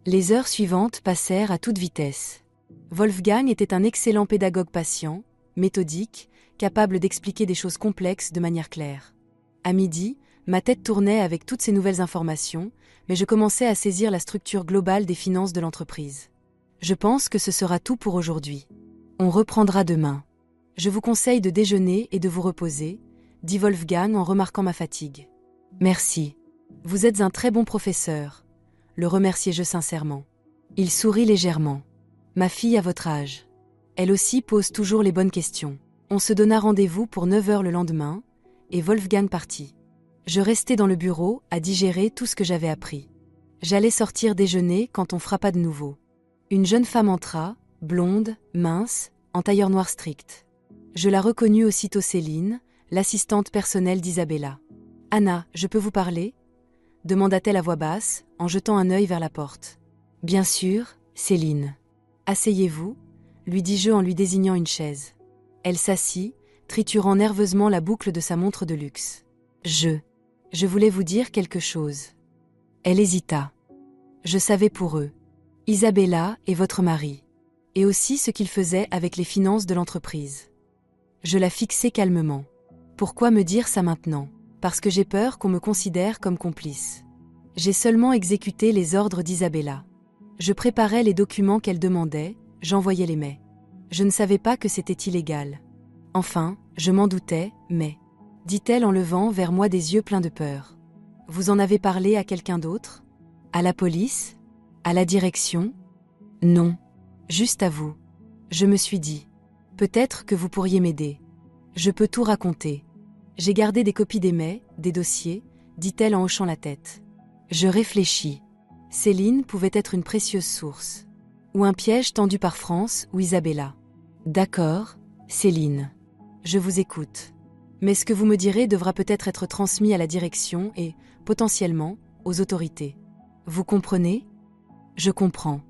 Les heures suivantes passèrent à toute vitesse. Wolfgang était un excellent pédagogue patient, méthodique, capable d'expliquer des choses complexes de manière claire. À midi, Ma tête tournait avec toutes ces nouvelles informations, mais je commençais à saisir la structure globale des finances de l'entreprise. Je pense que ce sera tout pour aujourd'hui. On reprendra demain. Je vous conseille de déjeuner et de vous reposer, dit Wolfgang en remarquant ma fatigue. Merci. Vous êtes un très bon professeur, le remerciai-je sincèrement. Il sourit légèrement. Ma fille a votre âge. Elle aussi pose toujours les bonnes questions. On se donna rendez-vous pour 9 heures le lendemain, et Wolfgang partit. Je restai dans le bureau à digérer tout ce que j'avais appris. J'allais sortir déjeuner quand on frappa de nouveau. Une jeune femme entra, blonde, mince, en tailleur noir strict. Je la reconnus aussitôt Céline, l'assistante personnelle d'Isabella. « Anna, je peux vous parler ?» demanda-t-elle à voix basse, en jetant un œil vers la porte. « Bien sûr, Céline. »« Asseyez-vous » lui dis-je en lui désignant une chaise. Elle s'assit, triturant nerveusement la boucle de sa montre de luxe. « Je voulais vous dire quelque chose. » Elle hésita. Je savais pour eux. Isabella et votre mari. Et aussi ce qu'il faisait avec les finances de l'entreprise. Je la fixai calmement. Pourquoi me dire ça maintenant ? Parce que j'ai peur qu'on me considère comme complice. J'ai seulement exécuté les ordres d'Isabella. Je préparais les documents qu'elle demandait, j'envoyais les mails. Je ne savais pas que c'était illégal. Enfin, je m'en doutais, mais... dit-elle en levant vers moi des yeux pleins de peur. Vous en avez parlé à quelqu'un d'autre ? À la police ? À la direction ? Non. Juste à vous. Je me suis dit. Peut-être que vous pourriez m'aider. Je peux tout raconter. J'ai gardé des copies des mails, des dossiers, dit-elle en hochant la tête. Je réfléchis. Céline pouvait être une précieuse source. Ou un piège tendu par France ou Isabella. D'accord, Céline. Je vous écoute. Mais ce que vous me direz devra peut-être être transmis à la direction et, potentiellement, aux autorités. Vous comprenez ? Je comprends.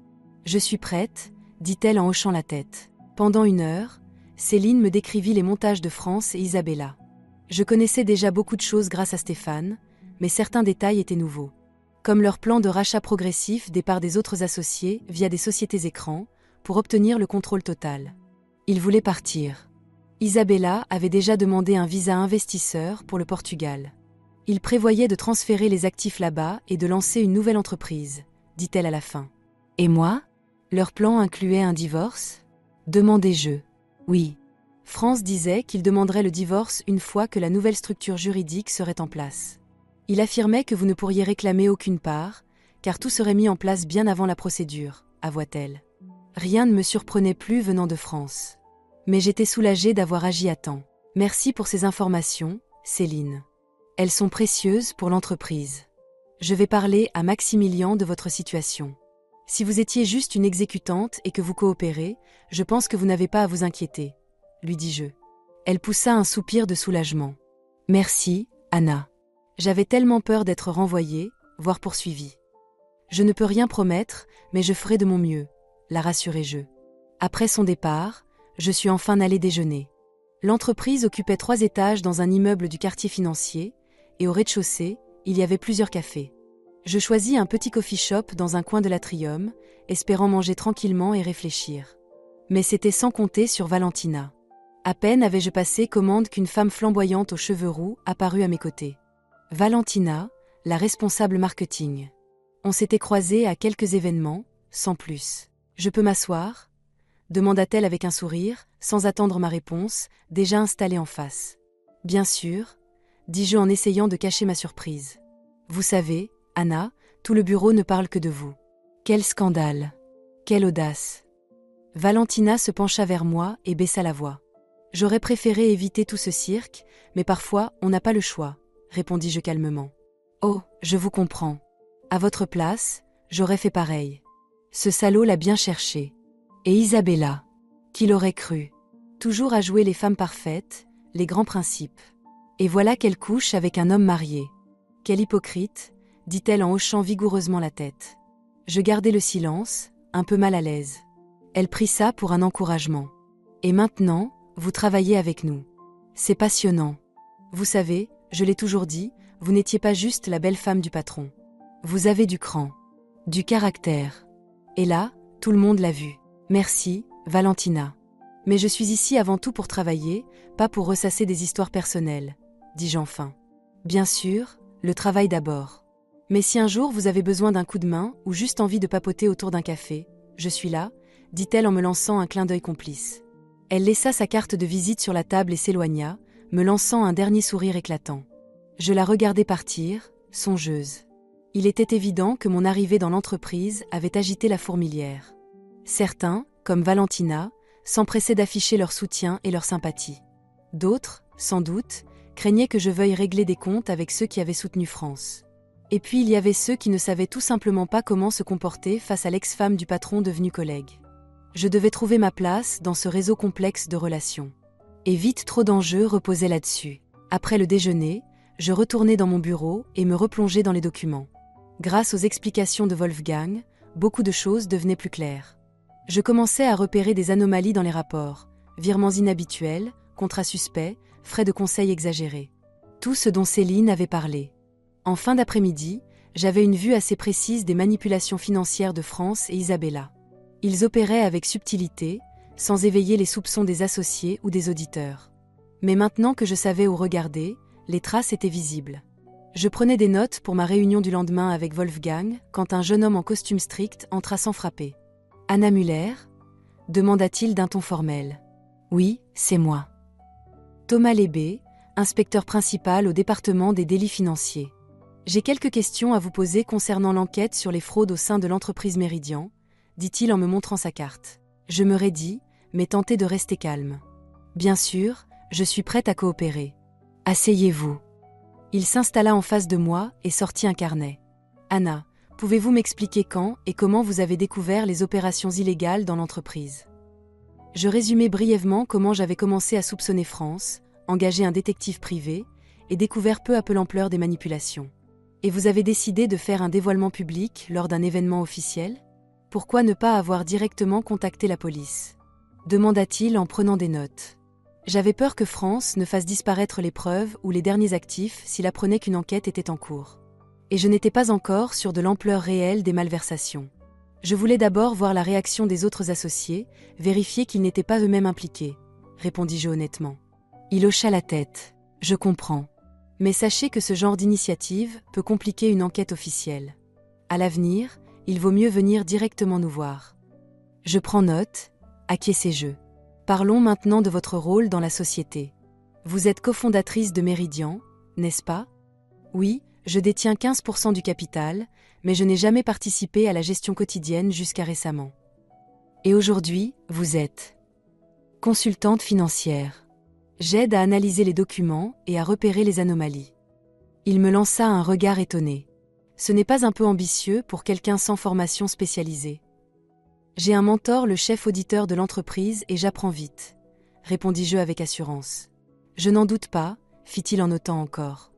Je suis prête, dit-elle en hochant la tête. Pendant 1 heure, Céline me décrivit les montages de France et Isabella. Je connaissais déjà beaucoup de choses grâce à Stéphane, mais certains détails étaient nouveaux. Comme leur plan de rachat progressif des parts des autres associés via des sociétés écrans, pour obtenir le contrôle total. Ils voulaient partir. Isabella avait déjà demandé un visa investisseur pour le Portugal. Ils prévoyaient de transférer les actifs là-bas et de lancer une nouvelle entreprise, dit-elle à la fin. Et moi ? Leur plan incluait un divorce ? Demandai-je. Oui. France disait qu'il demanderait le divorce une fois que la nouvelle structure juridique serait en place. Il affirmait que vous ne pourriez réclamer aucune part, car tout serait mis en place bien avant la procédure, avoua-t-elle. Rien ne me surprenait plus venant de France. Mais j'étais soulagée d'avoir agi à temps. Merci pour ces informations, Céline. Elles sont précieuses pour l'entreprise. Je vais parler à Maximilien de votre situation. Si vous étiez juste une exécutante et que vous coopérez, je pense que vous n'avez pas à vous inquiéter, lui dis-je. Elle poussa un soupir de soulagement. Merci, Anna. J'avais tellement peur d'être renvoyée, voire poursuivie. Je ne peux rien promettre, mais je ferai de mon mieux, la rassurai-je. Après son départ, je suis enfin allée déjeuner. L'entreprise occupait 3 étages dans un immeuble du quartier financier, et au rez-de-chaussée, il y avait plusieurs cafés. Je choisis un petit coffee shop dans un coin de l'atrium, espérant manger tranquillement et réfléchir. Mais c'était sans compter sur Valentina. À peine avais-je passé commande qu'une femme flamboyante aux cheveux roux apparut à mes côtés. Valentina, la responsable marketing. On s'était croisés à quelques événements, sans plus. « Je peux m'asseoir ?» demanda-t-elle avec un sourire, sans attendre ma réponse, déjà installée en face. « Bien sûr », dis-je en essayant de cacher ma surprise. « Vous savez, Anna, tout le bureau ne parle que de vous. Quel scandale! Quelle audace !» Valentina se pencha vers moi et baissa la voix. « J'aurais préféré éviter tout ce cirque, mais parfois on n'a pas le choix, » répondis-je calmement. « Oh, je vous comprends. À votre place, j'aurais fait pareil. Ce salaud l'a bien cherché. Et Isabella, qui l'aurait cru? Toujours à jouer les femmes parfaites, les grands principes. Et voilà qu'elle couche avec un homme marié. Quelle hypocrite, dit-elle en hochant vigoureusement la tête. Je gardai le silence, un peu mal à l'aise. Elle prit ça pour un encouragement. Et maintenant, vous travaillez avec nous. C'est passionnant. Vous savez, je l'ai toujours dit, vous n'étiez pas juste la belle femme du patron. Vous avez du cran, du caractère. Et là, tout le monde l'a vu. Merci, Valentina. Mais je suis ici avant tout pour travailler, pas pour ressasser des histoires personnelles, dis-je enfin. Bien sûr, Le travail d'abord. Mais si un jour vous avez besoin d'un coup de main ou juste envie de papoter autour d'un café, je suis là, dit-elle en me lançant un clin d'œil complice. Elle laissa sa carte de visite sur la table et s'éloigna, me lançant un dernier sourire éclatant. Je la regardais partir, songeuse. Il était évident que mon arrivée dans l'entreprise avait agité la fourmilière. Certains, comme Valentina, s'empressaient d'afficher leur soutien et leur sympathie. D'autres, sans doute, craignaient que je veuille régler des comptes avec ceux qui avaient soutenu France. Et puis il y avait ceux qui ne savaient tout simplement pas comment se comporter face à l'ex-femme du patron devenue collègue. Je devais trouver ma place dans ce réseau complexe de relations. Et vite trop d'enjeux reposaient là-dessus. Après le déjeuner, je retournai dans mon bureau et me replongeai dans les documents. Grâce aux explications de Wolfgang, beaucoup de choses devenaient plus claires. Je commençais à repérer des anomalies dans les rapports, virements inhabituels, contrats suspects, frais de conseil exagérés. Tout ce dont Céline avait parlé. En fin d'après-midi, j'avais une vue assez précise des manipulations financières de France et Isabella. Ils opéraient avec subtilité, sans éveiller les soupçons des associés ou des auditeurs. Mais maintenant que je savais où regarder, les traces étaient visibles. Je prenais des notes pour ma réunion du lendemain avec Wolfgang quand un jeune homme en costume strict entra sans frapper. « Anna Muller ?» demanda-t-il d'un ton formel. « Oui, c'est moi. » Thomas Lébé, inspecteur principal au département des délits financiers. J'ai quelques questions à vous poser concernant l'enquête sur les fraudes au sein de l'entreprise Méridian, dit-il en me montrant sa carte. Je me raidis, mais tentai de rester calme. Bien sûr, je suis prête à coopérer. Asseyez-vous. Il s'installa en face de moi et sortit un carnet. Anna, pouvez-vous m'expliquer quand et comment vous avez découvert les opérations illégales dans l'entreprise? Je résumai brièvement comment j'avais commencé à soupçonner France, engagé un détective privé et découvert peu à peu l'ampleur des manipulations. Et vous avez décidé de faire un dévoilement public lors d'un événement officiel? Pourquoi ne pas avoir directement contacté la police? Demanda-t-il en prenant des notes. J'avais peur que France ne fasse disparaître les preuves ou les derniers actifs s'il apprenait qu'une enquête était en cours. Et je n'étais pas encore sûre de l'ampleur réelle des malversations. Je voulais d'abord voir la réaction des autres associés, vérifier qu'ils n'étaient pas eux-mêmes impliqués, répondis-je honnêtement. Il hocha la tête. Je comprends. Mais sachez que ce genre d'initiative peut compliquer une enquête officielle. À l'avenir, il vaut mieux venir directement nous voir. Je prends note, acquiescez-je. Parlons maintenant de votre rôle dans la société. Vous êtes cofondatrice de Méridian, n'est-ce pas? Oui, je détiens 15% du capital, mais je n'ai jamais participé à la gestion quotidienne jusqu'à récemment. Et aujourd'hui, vous êtes consultante financière. J'aide à analyser les documents et à repérer les anomalies. Il me lança un regard étonné. Ce n'est pas un peu ambitieux pour quelqu'un sans formation spécialisée. J'ai un mentor, le chef auditeur de l'entreprise, et j'apprends vite, répondis-je avec assurance. Je n'en doute pas, fit-il en notant encore.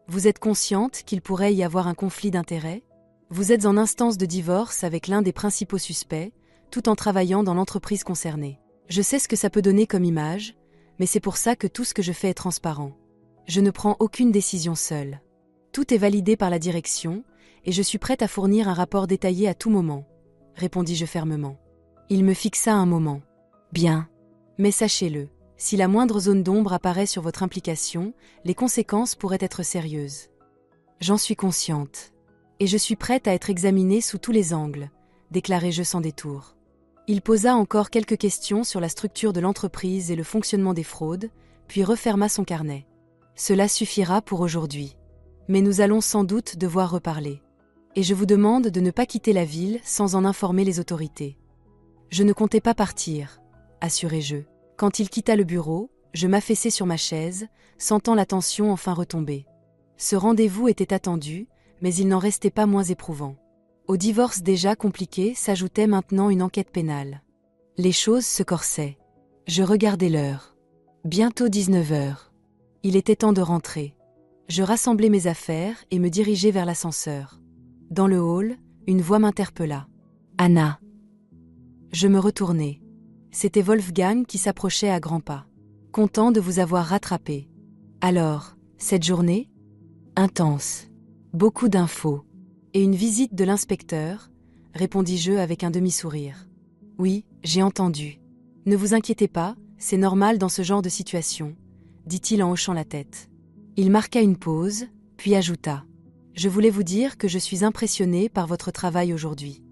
Vous êtes consciente qu'il pourrait y avoir un conflit d'intérêts? Vous êtes en instance de divorce avec l'un des principaux suspects, tout en travaillant dans l'entreprise concernée. Je sais ce que ça peut donner comme image, mais c'est pour ça que tout ce que je fais est transparent. Je ne prends aucune décision seule. Tout est validé par la direction, et je suis prête à fournir un rapport détaillé à tout moment, répondis-je fermement. Il me fixa un moment. Bien. Mais sachez-le, si la moindre zone d'ombre apparaît sur votre implication, les conséquences pourraient être sérieuses. J'en suis consciente. Et je suis prête à être examinée sous tous les angles, déclarai-je sans détour. Il posa encore quelques questions sur la structure de l'entreprise et le fonctionnement des fraudes, puis referma son carnet. Cela suffira pour aujourd'hui. Mais nous allons sans doute devoir reparler. Et je vous demande de ne pas quitter la ville sans en informer les autorités. Je ne comptais pas partir, assurai-je. Quand il quitta le bureau, je m'affaissai sur ma chaise, sentant la tension enfin retomber. Ce rendez-vous était attendu, mais il n'en restait pas moins éprouvant. Au divorce déjà compliqué s'ajoutait maintenant une enquête pénale. Les choses se corsaient. Je regardai l'heure. Bientôt 19h. Il était temps de rentrer. Je rassemblai mes affaires et me dirigeai vers l'ascenseur. Dans le hall, une voix m'interpella. « Anna !» Je me retournai. C'était Wolfgang qui s'approchait à grands pas. « Content de vous avoir rattrapé. Alors, cette journée ? Intense. Beaucoup d'infos. Et une visite de l'inspecteur, répondis-je avec un demi-sourire. Oui, j'ai entendu. Ne vous inquiétez pas, c'est normal dans ce genre de situation, dit-il en hochant la tête. Il marqua une pause, Puis ajouta. Je voulais vous dire que je suis impressionnée par votre travail aujourd'hui.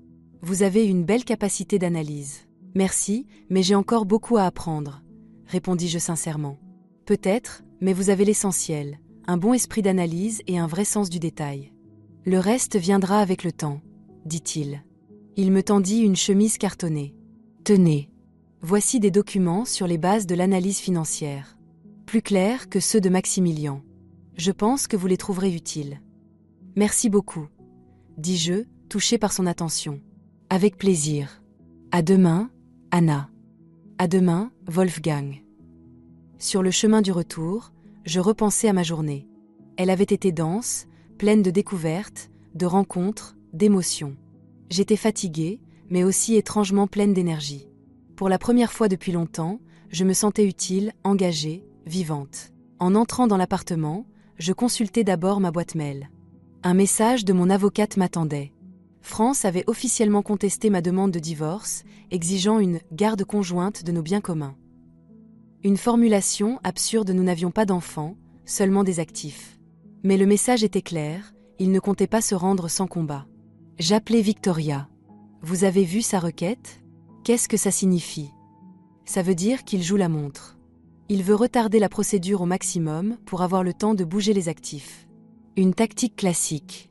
Vous avez une belle capacité d'analyse. Merci, mais j'ai encore beaucoup à apprendre, répondis-je sincèrement. Peut-être, mais vous avez l'essentiel, un bon esprit d'analyse et un vrai sens du détail. Le reste viendra avec le temps, dit-il. Il me tendit une chemise cartonnée. Tenez. Voici des documents sur les bases de l'analyse financière. Plus clairs que ceux de Maximilien. Je pense que vous les trouverez utiles. Merci beaucoup, dis-je, touché par son attention. Avec plaisir. À demain, Anna. À demain, Wolfgang. Sur le chemin du retour, je repensais à ma journée. Elle avait été dense, pleine de découvertes, de rencontres, d'émotions. J'étais fatiguée, mais aussi étrangement pleine d'énergie. Pour la première fois depuis longtemps, je me sentais utile, engagée, vivante. En entrant dans l'appartement, je consultai d'abord ma boîte mail. Un message de mon avocate m'attendait. France avait officiellement contesté ma demande de divorce, exigeant une garde conjointe de nos biens communs. Une formulation absurde, nous n'avions pas d'enfants, seulement des actifs. Mais le message était clair, il ne comptait pas se rendre sans combat. J'appelai Victoria. Vous avez vu sa requête ? Qu'est-ce que ça signifie ? Ça veut dire qu'il joue la montre. Il veut retarder la procédure au maximum pour avoir le temps de bouger les actifs. Une tactique classique.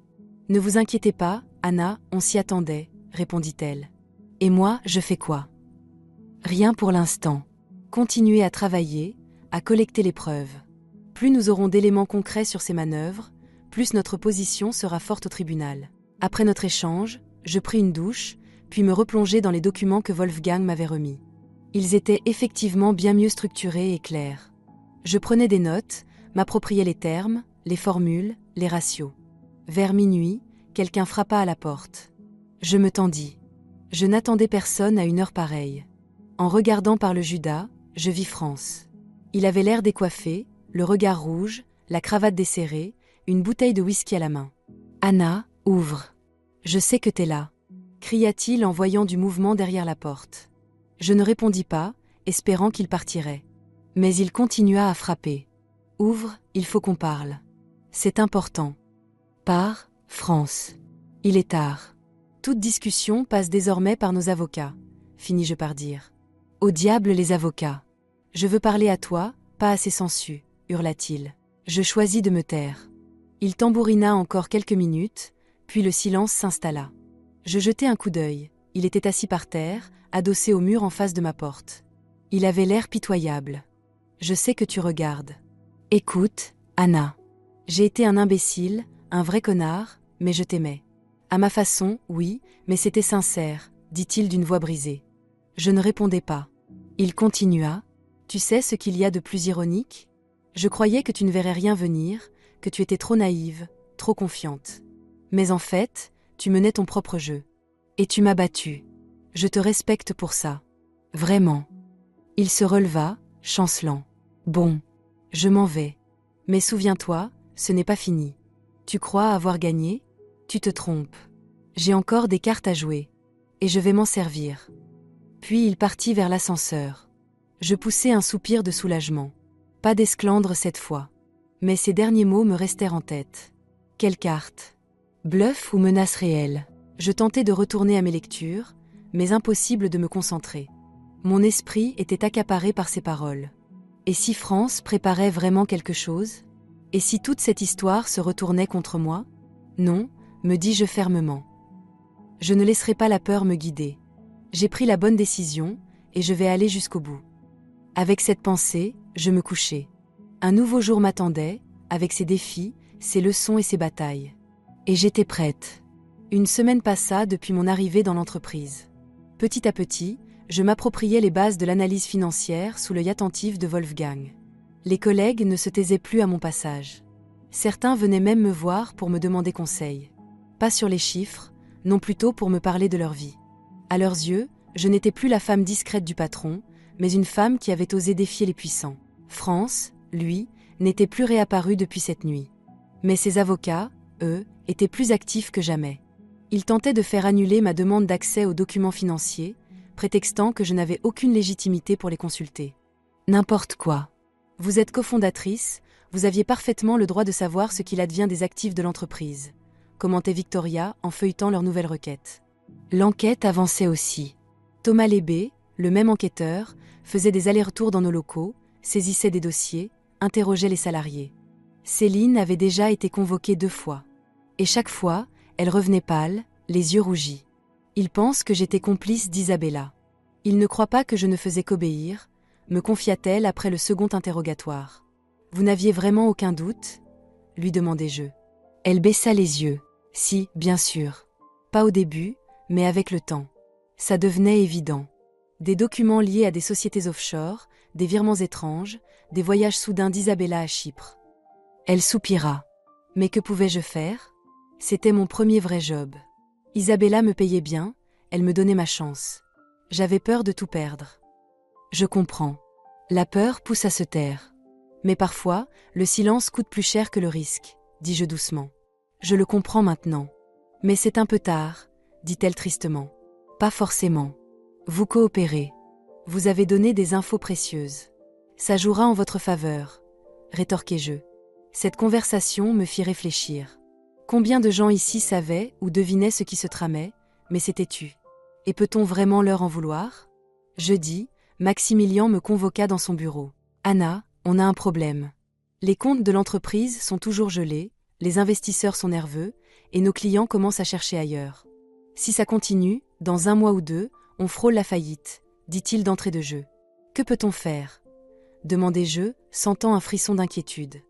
Ne vous inquiétez pas, Anna, on s'y attendait, répondit-elle. Et moi, je fais quoi ? Rien pour l'instant. Continuez à travailler, à collecter les preuves. Plus nous aurons d'éléments concrets sur ces manœuvres, plus notre position sera forte au tribunal. Après notre échange, je pris une douche, puis me replongeai dans les documents que Wolfgang m'avait remis. Ils étaient effectivement bien mieux structurés et clairs. Je prenais des notes, m'appropriais les termes, les formules, les ratios. Vers minuit, quelqu'un frappa à la porte. Je me tendis. Je n'attendais personne à une heure pareille. En regardant par le Judas, je vis France. Il avait l'air décoiffé, le regard rouge, la cravate desserrée, une bouteille de whisky à la main. « Anna, ouvre. Je sais que t'es là », cria-t-il en voyant du mouvement derrière la porte. Je ne répondis pas, espérant qu'il partirait. Mais il continua à frapper. « Ouvre, il faut qu'on parle. C'est important. » « Pars, France. Il est tard. Toute discussion passe désormais par nos avocats, finis-je par dire. Au diable les avocats. Je veux parler à toi, pas à ces sangsues, hurla-t-il. Je choisis de me taire. Il tambourina encore quelques minutes, puis le silence s'installa. Je jetai un coup d'œil. Il était assis par terre, adossé au mur en face de ma porte. Il avait l'air pitoyable. Je sais que tu regardes. Écoute, Anna. J'ai été un imbécile, un vrai connard, mais je t'aimais. À ma façon, oui, mais c'était sincère, dit-il d'une voix brisée. Je ne répondais pas. Il continua. Tu sais ce qu'il y a de plus ironique ? Je croyais que tu ne verrais rien venir, que tu étais trop naïve, trop confiante. Mais en fait, tu menais ton propre jeu. Et tu m'as battue. Je te respecte pour ça. Vraiment. Il se releva, chancelant. Bon, je m'en vais. Mais souviens-toi, ce n'est pas fini. Tu crois avoir gagné ? Tu te trompes. J'ai encore des cartes à jouer. Et je vais m'en servir. Puis il partit vers l'ascenseur. Je poussai un soupir de soulagement. Pas d'esclandre cette fois. Mais ces derniers mots me restèrent en tête. Quelle carte ? Bluff ou menace réelle ? Je tentais de retourner à mes lectures, mais impossible de me concentrer. Mon esprit était accaparé par ces paroles. Et si France préparait vraiment quelque chose ? Et si toute cette histoire se retournait contre moi ? Non, me dis-je fermement. Je ne laisserai pas la peur me guider. J'ai pris la bonne décision, et je vais aller jusqu'au bout. Avec cette pensée, je me couchai. Un nouveau jour m'attendait, avec ses défis, ses leçons et ses batailles. Et j'étais prête. Une semaine passa depuis mon arrivée dans l'entreprise. Petit à petit, je m'appropriais les bases de l'analyse financière sous l'œil attentif de Wolfgang. Les collègues ne se taisaient plus à mon passage. Certains venaient même me voir pour me demander conseil. Pas sur les chiffres, non plutôt pour me parler de leur vie. À leurs yeux, je n'étais plus la femme discrète du patron, mais une femme qui avait osé défier les puissants. France, lui, n'était plus réapparu depuis cette nuit. Mais ses avocats, eux, étaient plus actifs que jamais. Ils tentaient de faire annuler ma demande d'accès aux documents financiers, prétextant que je n'avais aucune légitimité pour les consulter. N'importe quoi. Vous êtes cofondatrice, Vous aviez parfaitement le droit de savoir ce qu'il advient des actifs de l'entreprise, commentait Victoria en feuilletant leur nouvelle requête. L'enquête avançait aussi. Thomas Lébé, le même enquêteur, faisait des allers-retours dans nos locaux, saisissait des dossiers, interrogeait les salariés. Céline avait déjà été convoquée 2 fois. Et chaque fois, elle revenait pâle, les yeux rougis. Il pense que j'étais complice d'Isabella. Il ne croit pas que je ne faisais qu'obéir, me confia-t-elle après le second interrogatoire. Vous n'aviez vraiment aucun doute ? Lui demandai-je. Elle baissa les yeux. Si, bien sûr. Pas au début, mais avec le temps. Ça devenait évident. Des documents liés à des sociétés offshore, des virements étranges, des voyages soudains d'Isabella à Chypre. Elle soupira. Mais que pouvais-je faire ? C'était mon premier vrai job. Isabella me payait bien, elle me donnait ma chance. J'avais peur de tout perdre. Je comprends. La peur pousse à se taire. Mais parfois, le silence coûte plus cher que le risque, dis-je doucement. Je le comprends maintenant. Mais c'est un peu tard, dit-elle tristement. Pas forcément. Vous coopérez. Vous avez donné des infos précieuses. Ça jouera en votre faveur, rétorquai-je. Cette conversation me fit réfléchir. Combien de gens ici savaient ou devinaient ce qui se tramait, mais c'était tu. Et peut-on vraiment leur en vouloir ? Jeudi, Maximilien me convoqua dans son bureau. Anna, on a un problème. Les comptes de l'entreprise sont toujours gelés, les investisseurs sont nerveux, et nos clients commencent à chercher ailleurs. Si ça continue, dans 1 mois ou 2, on frôle la faillite, dit-il d'entrée de jeu. Que peut-on faire ? Demandai-je, sentant un frisson d'inquiétude.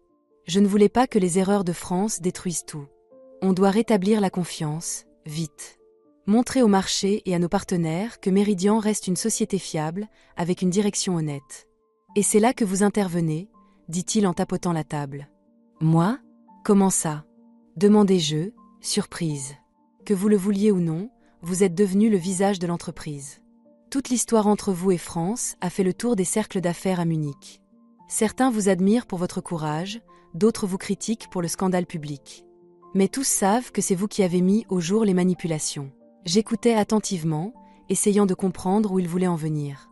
Je ne voulais pas que les erreurs de France détruisent tout. On doit rétablir la confiance, vite. Montrer au marché et à nos partenaires que Méridian reste une société fiable, avec une direction honnête. Et c'est là que vous intervenez, dit-il en tapotant la table. Moi ? Comment ça ? Demandai-je, surprise. Que vous le vouliez ou non, vous êtes devenu le visage de l'entreprise. Toute l'histoire entre vous et France a fait le tour des cercles d'affaires à Munich. Certains vous admirent pour votre courage, d'autres vous critiquent pour le scandale public. Mais tous savent que c'est vous qui avez mis au jour les manipulations. J'écoutais attentivement, essayant de comprendre où il voulait en venir.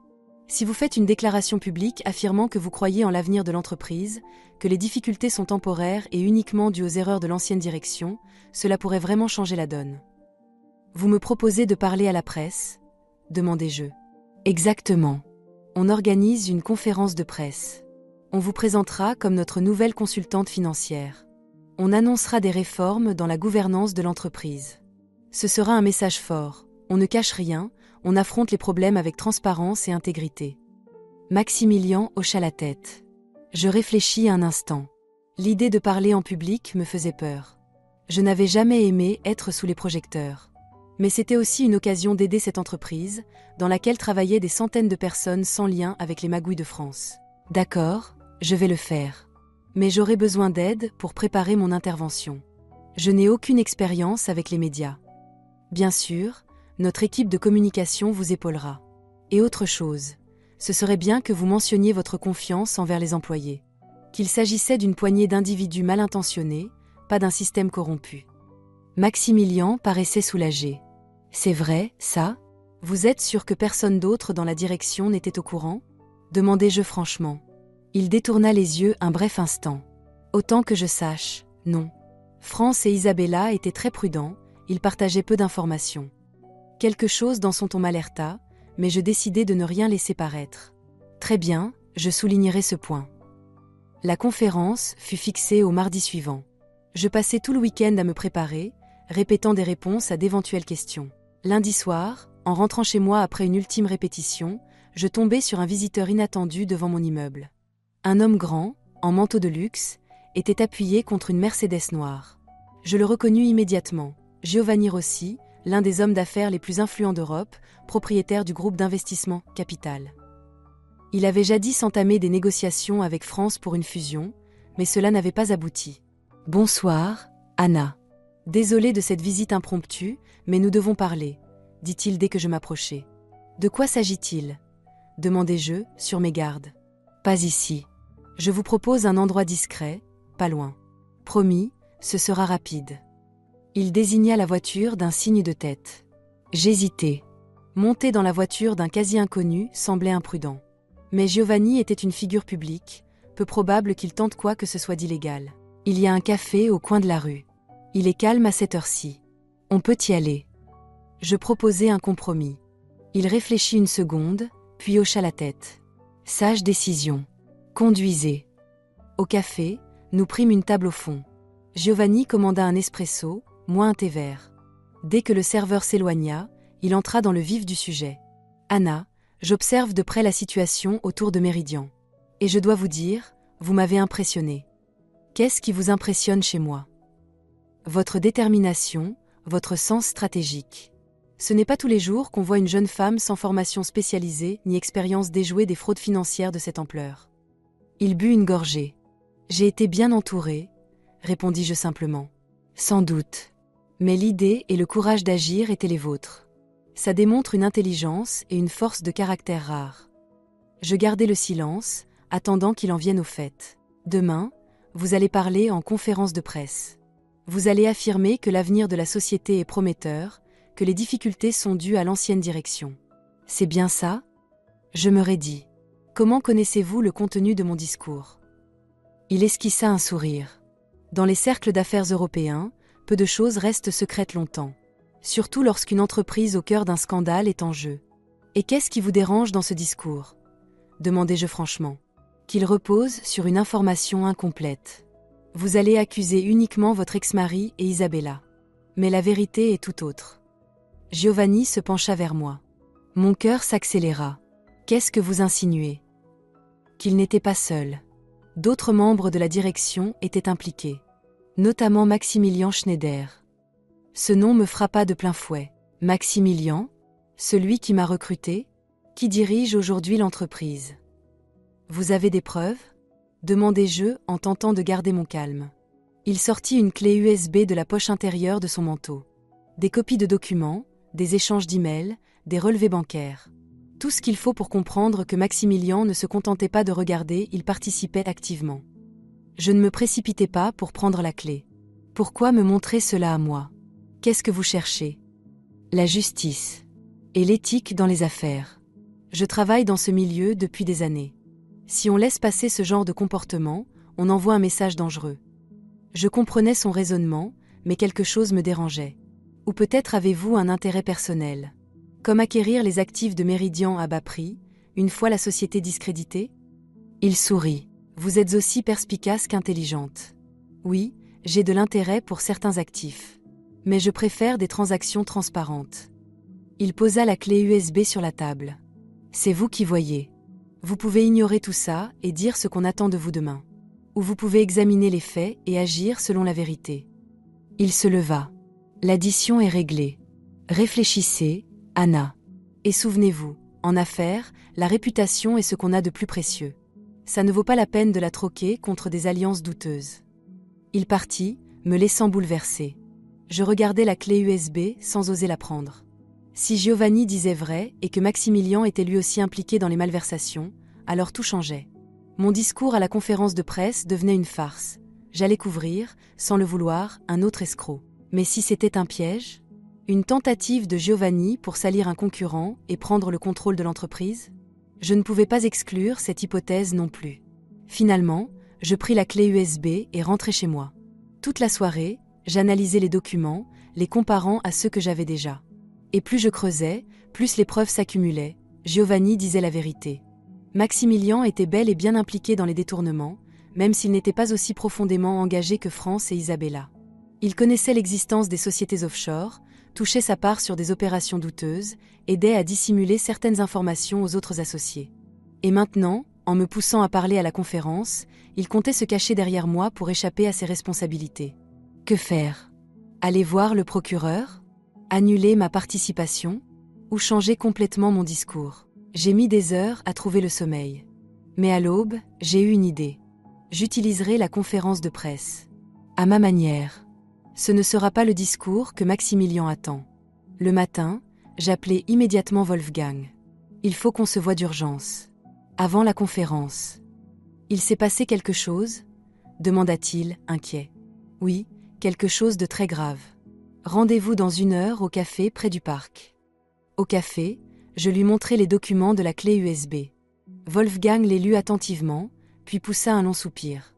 Si vous faites une déclaration publique affirmant que vous croyez en l'avenir de l'entreprise, que les difficultés sont temporaires et uniquement dues aux erreurs de l'ancienne direction, cela pourrait vraiment changer la donne. Vous me proposez de parler à la presse ? Demandai-je. Exactement. On organise une conférence de presse. On vous présentera comme notre nouvelle consultante financière. On annoncera des réformes dans la gouvernance de l'entreprise. Ce sera un message fort. On ne cache rien, on affronte les problèmes avec transparence et intégrité. Maximilien hocha la tête. Je réfléchis un instant. L'idée de parler en public me faisait peur. Je n'avais jamais aimé être sous les projecteurs. Mais c'était aussi une occasion d'aider cette entreprise, dans laquelle travaillaient des centaines de personnes sans lien avec les magouilles de France. D'accord, je vais le faire. Mais j'aurai besoin d'aide pour préparer mon intervention. Je n'ai aucune expérience avec les médias. Bien sûr, notre équipe de communication vous épaulera. Et autre chose, ce serait bien que vous mentionniez votre confiance envers les employés. Qu'il s'agissait d'une poignée d'individus mal intentionnés, pas d'un système corrompu. Maximilien paraissait soulagé. C'est vrai, ça ? Vous êtes sûr que personne d'autre dans la direction n'était au courant ? Demandai-je franchement. Il détourna les yeux un bref instant. Autant que je sache, non. France et Isabella étaient très prudents, ils partageaient peu d'informations. Quelque chose dans son ton m'alerta, mais je décidai de ne rien laisser paraître. Très bien, je soulignerai ce point. La conférence fut fixée au mardi suivant. Je passai tout le week-end à me préparer, répétant des réponses à d'éventuelles questions. Lundi soir, en rentrant chez moi après une ultime répétition, je tombai sur un visiteur inattendu devant mon immeuble. Un homme grand, en manteau de luxe, était appuyé contre une Mercedes noire. Je le reconnus immédiatement. Giovanni Rossi, l'un des hommes d'affaires les plus influents d'Europe, propriétaire du groupe d'investissement Capital. Il avait jadis entamé des négociations avec France pour une fusion, mais cela n'avait pas abouti. « Bonsoir, Anna. Désolé de cette visite impromptue, mais nous devons parler, » dit-il dès que je m'approchai. « De quoi s'agit-il » demandai-je, sur mes gardes. « Pas ici. Je vous propose un endroit discret, pas loin. Promis, ce sera rapide. » Il désigna la voiture d'un signe de tête. J'hésitai. Monter dans la voiture d'un quasi-inconnu semblait imprudent. Mais Giovanni était une figure publique, peu probable qu'il tente quoi que ce soit d'illégal. Il y a un café au coin de la rue. Il est calme à cette heure-ci. On peut y aller. Je proposai un compromis. Il réfléchit une seconde, puis hocha la tête. Sage décision. Conduisez. Au café, nous prîmes une table au fond. Giovanni commanda un espresso, moi un thé vert. Dès que le serveur s'éloigna, il entra dans le vif du sujet. Anna, j'observe de près la situation autour de Méridian. Et je dois vous dire, vous m'avez impressionnée. Qu'est-ce qui vous impressionne chez moi? Votre détermination, votre sens stratégique. Ce n'est pas tous les jours qu'on voit une jeune femme sans formation spécialisée ni expérience déjouer des fraudes financières de cette ampleur. Il but une gorgée. J'ai été bien entourée, répondis-je simplement. Sans doute. Mais l'idée et le courage d'agir étaient les vôtres. Ça démontre une intelligence et une force de caractère rares. Je gardai le silence, attendant qu'il en vienne au fait. Demain, vous allez parler en conférence de presse. Vous allez affirmer que l'avenir de la société est prometteur, que les difficultés sont dues à l'ancienne direction. C'est bien ça? Je me raidis. Comment connaissez-vous le contenu de mon discours? Il esquissa un sourire. Dans les cercles d'affaires européens, peu de choses restent secrètes longtemps. Surtout lorsqu'une entreprise au cœur d'un scandale est en jeu. Et qu'est-ce qui vous dérange dans ce discours? Demandai-je franchement. Qu'il repose sur une information incomplète. Vous allez accuser uniquement votre ex-mari et Isabella. Mais la vérité est tout autre. Giovanni se pencha vers moi. Mon cœur s'accéléra. Qu'est-ce que vous insinuez? Qu'il n'était pas seul. D'autres membres de la direction étaient impliqués. Notamment Maximilian Schneider. Ce nom me frappa de plein fouet. Maximilian? Celui qui m'a recruté? Qui dirige aujourd'hui l'entreprise? Vous avez des preuves? Demandai-je en tentant de garder mon calme. Il sortit une clé USB de la poche intérieure de son manteau. Des copies de documents, des échanges d'emails, des relevés bancaires. Tout ce qu'il faut pour comprendre que Maximilian ne se contentait pas de regarder, il participait activement. Je ne me précipitais pas pour prendre la clé. Pourquoi me montrer cela à moi? Qu'est-ce que vous cherchez? La justice. Et l'éthique dans les affaires. Je travaille dans ce milieu depuis des années. Si on laisse passer ce genre de comportement, on envoie un message dangereux. Je comprenais son raisonnement, mais quelque chose me dérangeait. Ou peut-être avez-vous un intérêt personnel? Comme acquérir les actifs de Méridian à bas prix, une fois la société discréditée? Il sourit. Vous êtes aussi perspicace qu'intelligente. Oui, j'ai de l'intérêt pour certains actifs. Mais je préfère des transactions transparentes. Il posa la clé USB sur la table. C'est vous qui voyez. Vous pouvez ignorer tout ça et dire ce qu'on attend de vous demain. Ou vous pouvez examiner les faits et agir selon la vérité. Il se leva. L'addition est réglée. Réfléchissez, Anna. Et souvenez-vous, en affaires, la réputation est ce qu'on a de plus précieux. Ça ne vaut pas la peine de la troquer contre des alliances douteuses. Il partit, me laissant bouleversée. Je regardais la clé USB sans oser la prendre. Si Giovanni disait vrai et que Maximilian était lui aussi impliqué dans les malversations, alors tout changeait. Mon discours à la conférence de presse devenait une farce. J'allais couvrir, sans le vouloir, un autre escroc. Mais si c'était un piège? Une tentative de Giovanni pour salir un concurrent et prendre le contrôle de l'entreprise? Je ne pouvais pas exclure cette hypothèse non plus. Finalement, je pris la clé USB et rentrai chez moi. Toute la soirée, j'analysais les documents, les comparant à ceux que j'avais déjà. Et plus je creusais, plus les preuves s'accumulaient. Giovanni disait la vérité. Maximilian était bel et bien impliqué dans les détournements, même s'il n'était pas aussi profondément engagé que France et Isabella. Il connaissait l'existence des sociétés offshore, touchait sa part sur des opérations douteuses, aidait à dissimuler certaines informations aux autres associés. Et maintenant, en me poussant à parler à la conférence, il comptait se cacher derrière moi pour échapper à ses responsabilités. Que faire? Aller voir le procureur? Annuler ma participation? Ou changer complètement mon discours? J'ai mis des heures à trouver le sommeil. Mais à l'aube, j'ai eu une idée. J'utiliserai la conférence de presse. À ma manière. Ce ne sera pas le discours que Maximilian attend. Le matin, j'appelai immédiatement Wolfgang. Il faut qu'on se voie d'urgence. Avant la conférence. Il s'est passé quelque chose? Demanda-t-il, inquiet. Oui, quelque chose de très grave. Rendez-vous dans 1 heure au café près du parc. Au café, je lui montrai les documents de la clé USB. Wolfgang les lut attentivement, puis poussa un long soupir.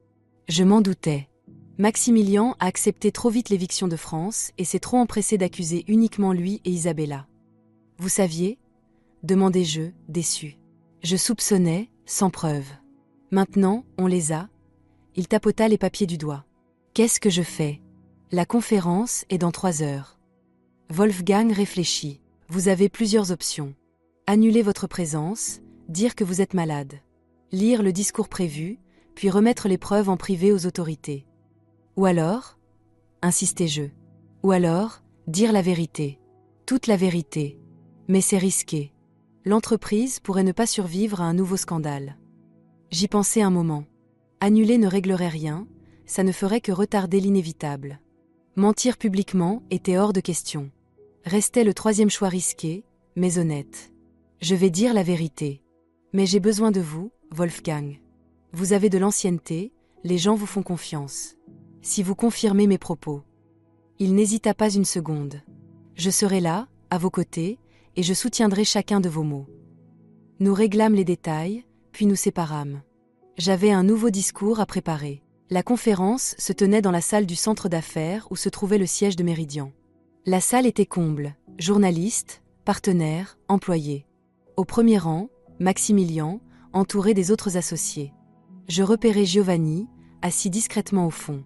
Je m'en doutais. Maximilien a accepté trop vite l'éviction de France et s'est trop empressé d'accuser uniquement lui et Isabella. Vous saviez ? Demandai-je, déçu. Je soupçonnais, sans preuve. Maintenant, on les a. Il tapota les papiers du doigt. Qu'est-ce que je fais ? La conférence est dans 3 heures. Wolfgang réfléchit. Vous avez plusieurs options. Annuler votre présence, dire que vous êtes malade. Lire le discours prévu, puis remettre les preuves en privé aux autorités. Ou alors, insistai-je. Ou alors, dire la vérité. Toute la vérité. Mais c'est risqué. L'entreprise pourrait ne pas survivre à un nouveau scandale. J'y pensais un moment. Annuler ne réglerait rien, ça ne ferait que retarder l'inévitable. Mentir publiquement était hors de question. Restait le 3e choix risqué, mais honnête. Je vais dire la vérité. Mais j'ai besoin de vous, Wolfgang. Vous avez de l'ancienneté, les gens vous font confiance. Si vous confirmez mes propos. Il n'hésita pas une seconde. Je serai là, à vos côtés, et je soutiendrai chacun de vos mots. Nous réglâmes les détails, puis nous séparâmes. J'avais un nouveau discours à préparer. La conférence se tenait dans la salle du centre d'affaires où se trouvait le siège de Méridian. La salle était comble, journalistes, partenaires, employés. Au premier rang, Maximilien, entouré des autres associés. Je repérai Giovanni, assis discrètement au fond.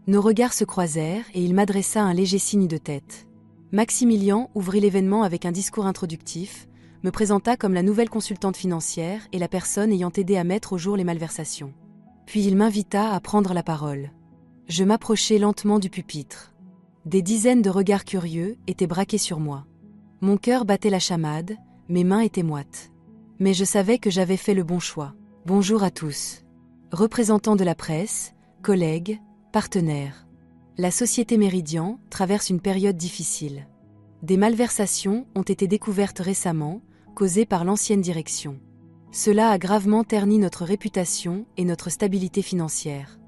Nos regards se croisèrent et il m'adressa un léger signe de tête. Maximilien ouvrit l'événement avec un discours introductif, me présenta comme la nouvelle consultante financière et la personne ayant aidé à mettre au jour les malversations. Puis il m'invita à prendre la parole. Je m'approchai lentement du pupitre. Des dizaines de regards curieux étaient braqués sur moi. Mon cœur battait la chamade, mes mains étaient moites. Mais je savais que j'avais fait le bon choix. Bonjour à tous. Représentants de la presse, collègues, partenaires. La société Méridian traverse une période difficile. Des malversations ont été découvertes récemment, causées par l'ancienne direction. Cela a gravement terni notre réputation et notre stabilité financière.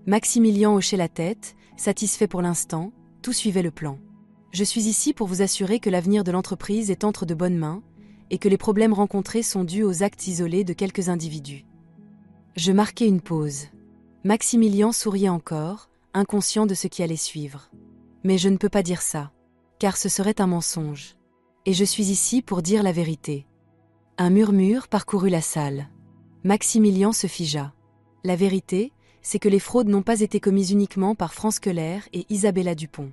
Maximilien hochait la tête, satisfait pour l'instant, tout suivait le plan. Je suis ici pour vous assurer que l'avenir de l'entreprise est entre de bonnes mains et que les problèmes rencontrés sont dus aux actes isolés de quelques individus. Je marquai une pause. Maximilien souriait encore, inconscient de ce qui allait suivre. Mais je ne peux pas dire ça, car ce serait un mensonge. Et je suis ici pour dire la vérité. Un murmure parcourut la salle. Maximilien se figea. La vérité, c'est que les fraudes n'ont pas été commises uniquement par France Keller et Isabella Dupont.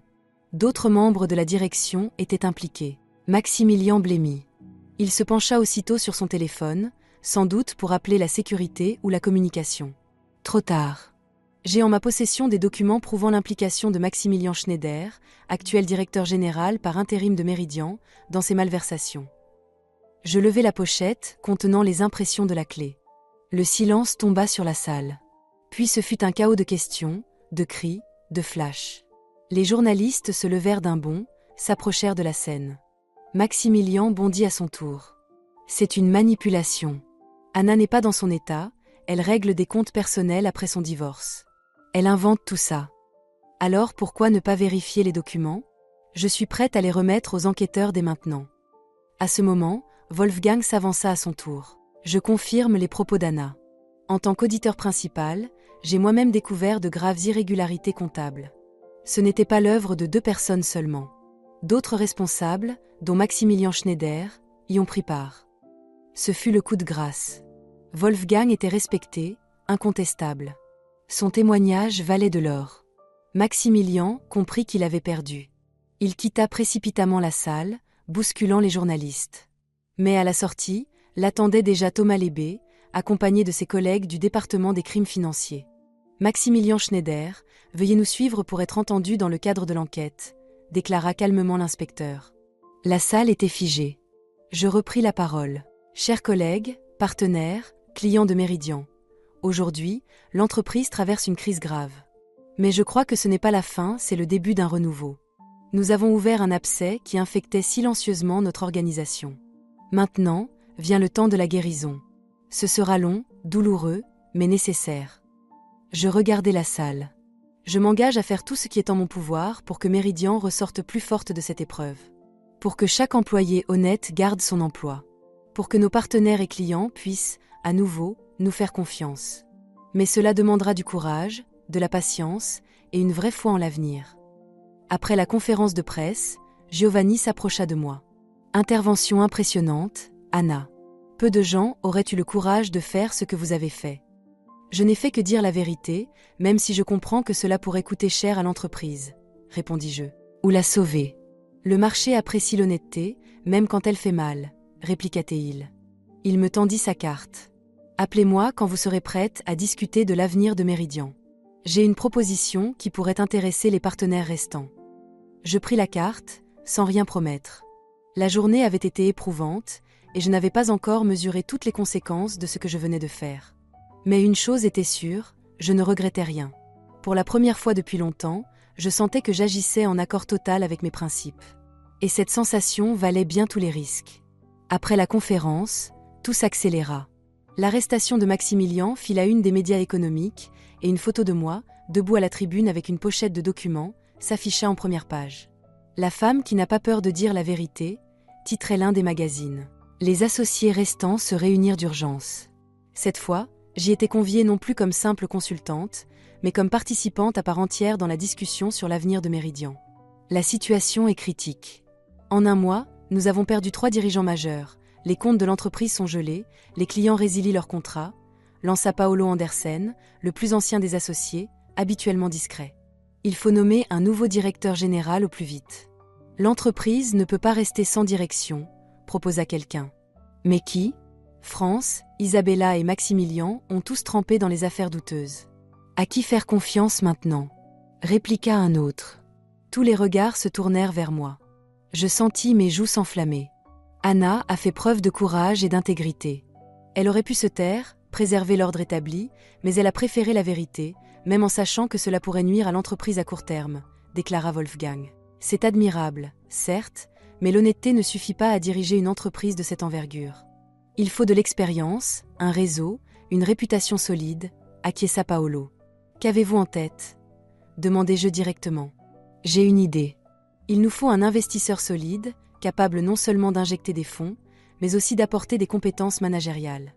D'autres membres de la direction étaient impliqués. Maximilien blêmit. Il se pencha aussitôt sur son téléphone, sans doute pour appeler la sécurité ou la communication. Trop tard. J'ai en ma possession des documents prouvant l'implication de Maximilien Schneider, actuel directeur général par intérim de Méridian, dans ces malversations. Je levai la pochette contenant les impressions de la clé. Le silence tomba sur la salle. Puis ce fut un chaos de questions, de cris, de flashs. Les journalistes se levèrent d'un bond, s'approchèrent de la scène. Maximilien bondit à son tour. C'est une manipulation. Anna n'est pas dans son état, elle règle des comptes personnels après son divorce. Elle invente tout ça. Alors pourquoi ne pas vérifier les documents ? Je suis prête à les remettre aux enquêteurs dès maintenant. À ce moment, Wolfgang s'avança à son tour. Je confirme les propos d'Anna. En tant qu'auditeur principal, j'ai moi-même découvert de graves irrégularités comptables. Ce n'était pas l'œuvre de 2 personnes seulement. D'autres responsables, dont Maximilien Schneider, y ont pris part. Ce fut le coup de grâce. Wolfgang était respecté, incontestable. Son témoignage valait de l'or. Maximilien comprit qu'il avait perdu. Il quitta précipitamment la salle, bousculant les journalistes. Mais à la sortie, l'attendait déjà Thomas Lébé, accompagné de ses collègues du département des crimes financiers. Maximilien Schneider, veuillez nous suivre pour être entendu dans le cadre de l'enquête, déclara calmement l'inspecteur. La salle était figée. Je repris la parole. Chers collègues, partenaires, clients de Méridian. Aujourd'hui, l'entreprise traverse une crise grave. Mais je crois que ce n'est pas la fin, c'est le début d'un renouveau. Nous avons ouvert un abcès qui infectait silencieusement notre organisation. Maintenant, vient le temps de la guérison. Ce sera long, douloureux, mais nécessaire. Je regardais la salle. Je m'engage à faire tout ce qui est en mon pouvoir pour que Méridian ressorte plus forte de cette épreuve. Pour que chaque employé honnête garde son emploi. Pour que nos partenaires et clients puissent, à nouveau, nous faire confiance. Mais cela demandera du courage, de la patience et une vraie foi en l'avenir. Après la conférence de presse, Giovanni s'approcha de moi. Intervention impressionnante, Anna. Peu de gens auraient eu le courage de faire ce que vous avez fait. Je n'ai fait que dire la vérité, même si je comprends que cela pourrait coûter cher à l'entreprise, répondis-je. Ou la sauver. Le marché apprécie l'honnêteté, même quand elle fait mal, répliqua-t-il. Il me tendit sa carte. Appelez-moi quand vous serez prête à discuter de l'avenir de Méridian. J'ai une proposition qui pourrait intéresser les partenaires restants. Je pris la carte, sans rien promettre. La journée avait été éprouvante, et je n'avais pas encore mesuré toutes les conséquences de ce que je venais de faire. Mais une chose était sûre, je ne regrettais rien. Pour la première fois depuis longtemps, je sentais que j'agissais en accord total avec mes principes. Et cette sensation valait bien tous les risques. Après la conférence, tout s'accéléra. L'arrestation de Maximilian fit la une des médias économiques, et une photo de moi, debout à la tribune avec une pochette de documents, s'afficha en première page. La femme qui n'a pas peur de dire la vérité, titrait l'un des magazines. Les associés restants se réunirent d'urgence. Cette fois, j'y étais conviée non plus comme simple consultante, mais comme participante à part entière dans la discussion sur l'avenir de Méridian. La situation est critique. En un mois, nous avons perdu 3 dirigeants majeurs, les comptes de l'entreprise sont gelés, les clients résilient leurs contrats, lança Paolo Andersen, le plus ancien des associés, habituellement discret. Il faut nommer un nouveau directeur général au plus vite. L'entreprise ne peut pas rester sans direction, proposa quelqu'un. Mais qui ? France, Isabella et Maximilian ont tous trempé dans les affaires douteuses. À qui faire confiance maintenant ? Répliqua un autre. Tous les regards se tournèrent vers moi. Je sentis mes joues s'enflammer. Anna a fait preuve de courage et d'intégrité. Elle aurait pu se taire, préserver l'ordre établi, mais elle a préféré la vérité, même en sachant que cela pourrait nuire à l'entreprise à court terme, déclara Wolfgang. C'est admirable, certes, mais l'honnêteté ne suffit pas à diriger une entreprise de cette envergure. Il faut de l'expérience, un réseau, une réputation solide, acquiesça Paolo. Qu'avez-vous en tête ? Demandai-je directement. J'ai une idée. Il nous faut un investisseur solide, capable non seulement d'injecter des fonds, mais aussi d'apporter des compétences managériales.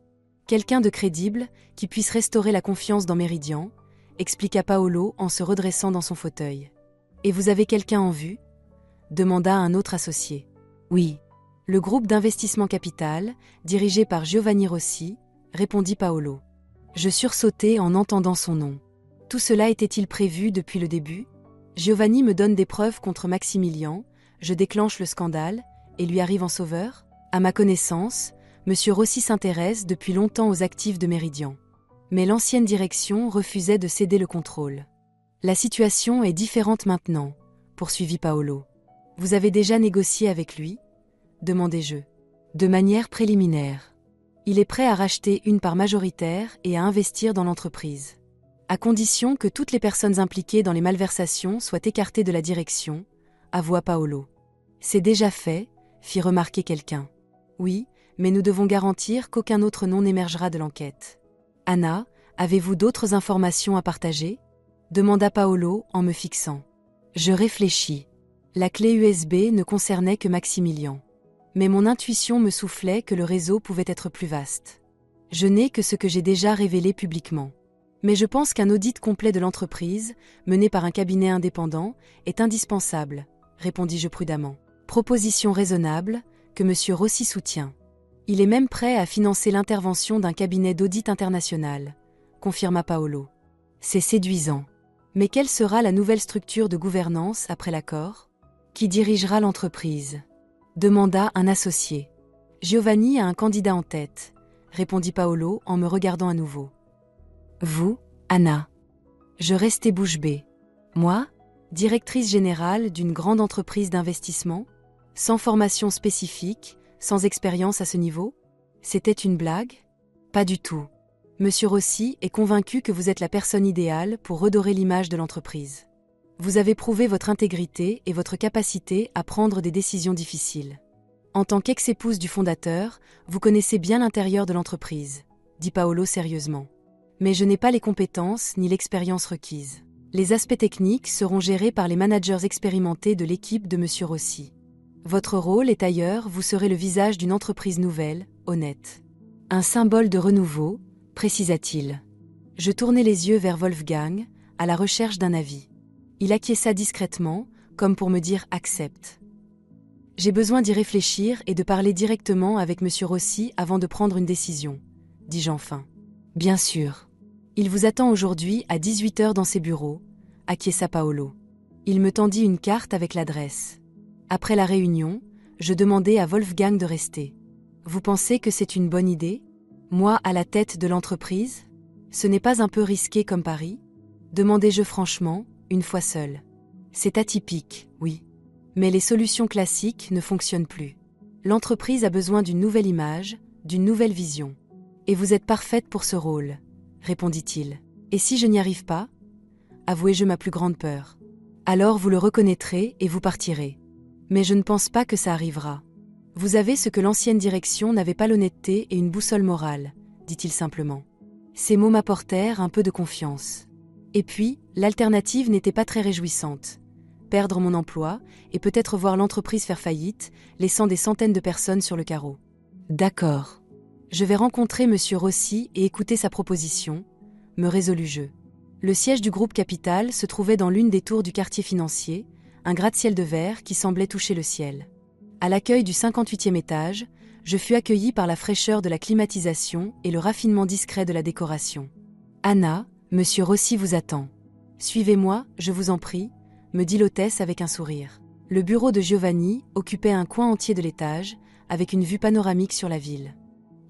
Quelqu'un de crédible, qui puisse restaurer la confiance dans Méridian, expliqua Paolo en se redressant dans son fauteuil. Et vous avez quelqu'un en vue ? Demanda un autre associé. Oui. Le groupe d'investissement capital, dirigé par Giovanni Rossi, répondit Paolo. Je sursautai en entendant son nom. Tout cela était-il prévu depuis le début ? Giovanni me donne des preuves contre Maximilian, je déclenche le scandale, et lui arrive en sauveur ? À ma connaissance, M. Rossi s'intéresse depuis longtemps aux actifs de Méridian. Mais l'ancienne direction refusait de céder le contrôle. La situation est différente maintenant, poursuivit Paolo. Vous avez déjà négocié avec lui ? Demandai-je. De manière préliminaire. Il est prêt à racheter une part majoritaire et à investir dans l'entreprise. À condition que toutes les personnes impliquées dans les malversations soient écartées de la direction, avoua Paolo. C'est déjà fait, fit remarquer quelqu'un. Oui, mais nous devons garantir qu'aucun autre nom n'émergera de l'enquête. Anna, avez-vous d'autres informations à partager ? Demanda Paolo en me fixant. Je réfléchis. La clé USB ne concernait que Maximilian. Mais mon intuition me soufflait que le réseau pouvait être plus vaste. Je n'ai que ce que j'ai déjà révélé publiquement. Mais je pense qu'un audit complet de l'entreprise, mené par un cabinet indépendant, est indispensable, répondis-je prudemment. Proposition raisonnable, que M. Rossi soutient. Il est même prêt à financer l'intervention d'un cabinet d'audit international, confirma Paolo. C'est séduisant. Mais quelle sera la nouvelle structure de gouvernance après l'accord ? Qui dirigera l'entreprise ? Demanda un associé. Giovanni a un candidat en tête, répondit Paolo en me regardant à nouveau. Vous, Anna ? Je restai bouche bée. Moi, directrice générale d'une grande entreprise d'investissement, sans formation spécifique, sans expérience à ce niveau ? C'était une blague ? Pas du tout. Monsieur Rossi est convaincu que vous êtes la personne idéale pour redorer l'image de l'entreprise. Vous avez prouvé votre intégrité et votre capacité à prendre des décisions difficiles. En tant qu'ex-épouse du fondateur, vous connaissez bien l'intérieur de l'entreprise, dit Paolo sérieusement. Mais je n'ai pas les compétences ni l'expérience requises. Les aspects techniques seront gérés par les managers expérimentés de l'équipe de Monsieur Rossi. Votre rôle est ailleurs, vous serez le visage d'une entreprise nouvelle, honnête. Un symbole de renouveau, précisa-t-il. Je tournai les yeux vers Wolfgang, à la recherche d'un avis. Il acquiesça discrètement, comme pour me dire « accepte ». J'ai besoin d'y réfléchir et de parler directement avec M. Rossi avant de prendre une décision, dis-je enfin. Bien sûr. Il vous attend aujourd'hui à 18h dans ses bureaux, acquiesça Paolo. Il me tendit une carte avec l'adresse. Après la réunion, je demandai à Wolfgang de rester. Vous pensez que c'est une bonne idée? Moi à la tête de l'entreprise? Ce n'est pas un peu risqué comme pari? Demandai-je franchement, une fois seule. C'est atypique, oui. Mais les solutions classiques ne fonctionnent plus. L'entreprise a besoin d'une nouvelle image, d'une nouvelle vision. Et vous êtes parfaite pour ce rôle, répondit-il. Et si je n'y arrive pas? Avouai-je ma plus grande peur. Alors vous le reconnaîtrez et vous partirez. Mais je ne pense pas que ça arrivera. Vous avez ce que l'ancienne direction n'avait pas, l'honnêteté et une boussole morale, dit-il simplement. Ces mots m'apportèrent un peu de confiance. Et puis, l'alternative n'était pas très réjouissante. Perdre mon emploi et peut-être voir l'entreprise faire faillite, laissant des centaines de personnes sur le carreau. D'accord. Je vais rencontrer M. Rossi et écouter sa proposition, me résolus-je. Le siège du groupe Capital se trouvait dans l'une des tours du quartier financier, un gratte-ciel de verre qui semblait toucher le ciel. À l'accueil du 58e étage, je fus accueilli par la fraîcheur de la climatisation et le raffinement discret de la décoration. Anna, M. Rossi vous attend. Suivez-moi, je vous en prie, me dit l'hôtesse avec un sourire. Le bureau de Giovanni occupait un coin entier de l'étage, avec une vue panoramique sur la ville.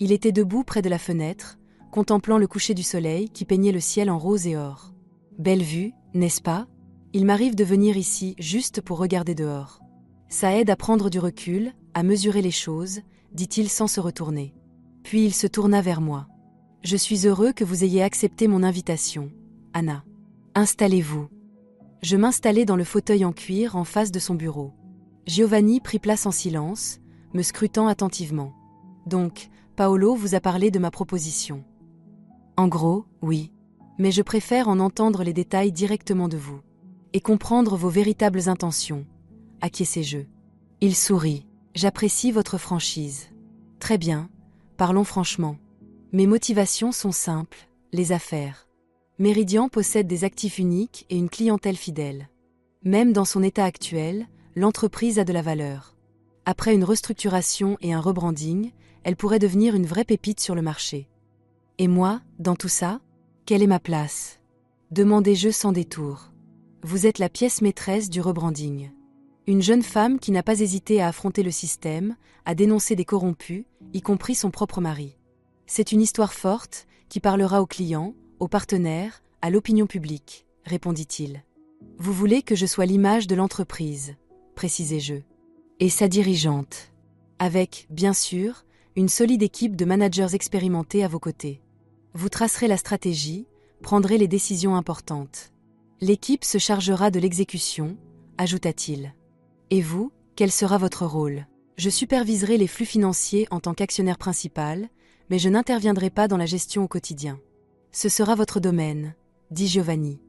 Il était debout près de la fenêtre, contemplant le coucher du soleil qui peignait le ciel en rose et or. Belle vue, n'est-ce pas? Il m'arrive de venir ici juste pour regarder dehors. Ça aide à prendre du recul, à mesurer les choses, dit-il sans se retourner. Puis il se tourna vers moi. Je suis heureux que vous ayez accepté mon invitation, Anna. Installez-vous. Je m'installai dans le fauteuil en cuir en face de son bureau. Giovanni prit place en silence, me scrutant attentivement. Donc, Paolo vous a parlé de ma proposition. En gros, oui. Mais je préfère en entendre les détails directement de vous. Et comprendre vos véritables intentions, acquiesçai-je. Il sourit. J'apprécie votre franchise. Très bien, parlons franchement. Mes motivations sont simples, les affaires. Meridian possède des actifs uniques et une clientèle fidèle. Même dans son état actuel, l'entreprise a de la valeur. Après une restructuration et un rebranding, elle pourrait devenir une vraie pépite sur le marché. Et moi, dans tout ça, quelle est ma place? Demandai-je sans détour. Vous êtes la pièce maîtresse du rebranding. Une jeune femme qui n'a pas hésité à affronter le système, à dénoncer des corrompus, y compris son propre mari. C'est une histoire forte qui parlera aux clients, aux partenaires, à l'opinion publique, répondit-il. Vous voulez que je sois l'image de l'entreprise, précisai-je. Et sa dirigeante. Avec, bien sûr, une solide équipe de managers expérimentés à vos côtés. Vous tracerez la stratégie, prendrez les décisions importantes. L'équipe se chargera de l'exécution, ajouta-t-il. Et vous, quel sera votre rôle? Je superviserai les flux financiers en tant qu'actionnaire principal, mais je n'interviendrai pas dans la gestion au quotidien. Ce sera votre domaine, dit Giovanni.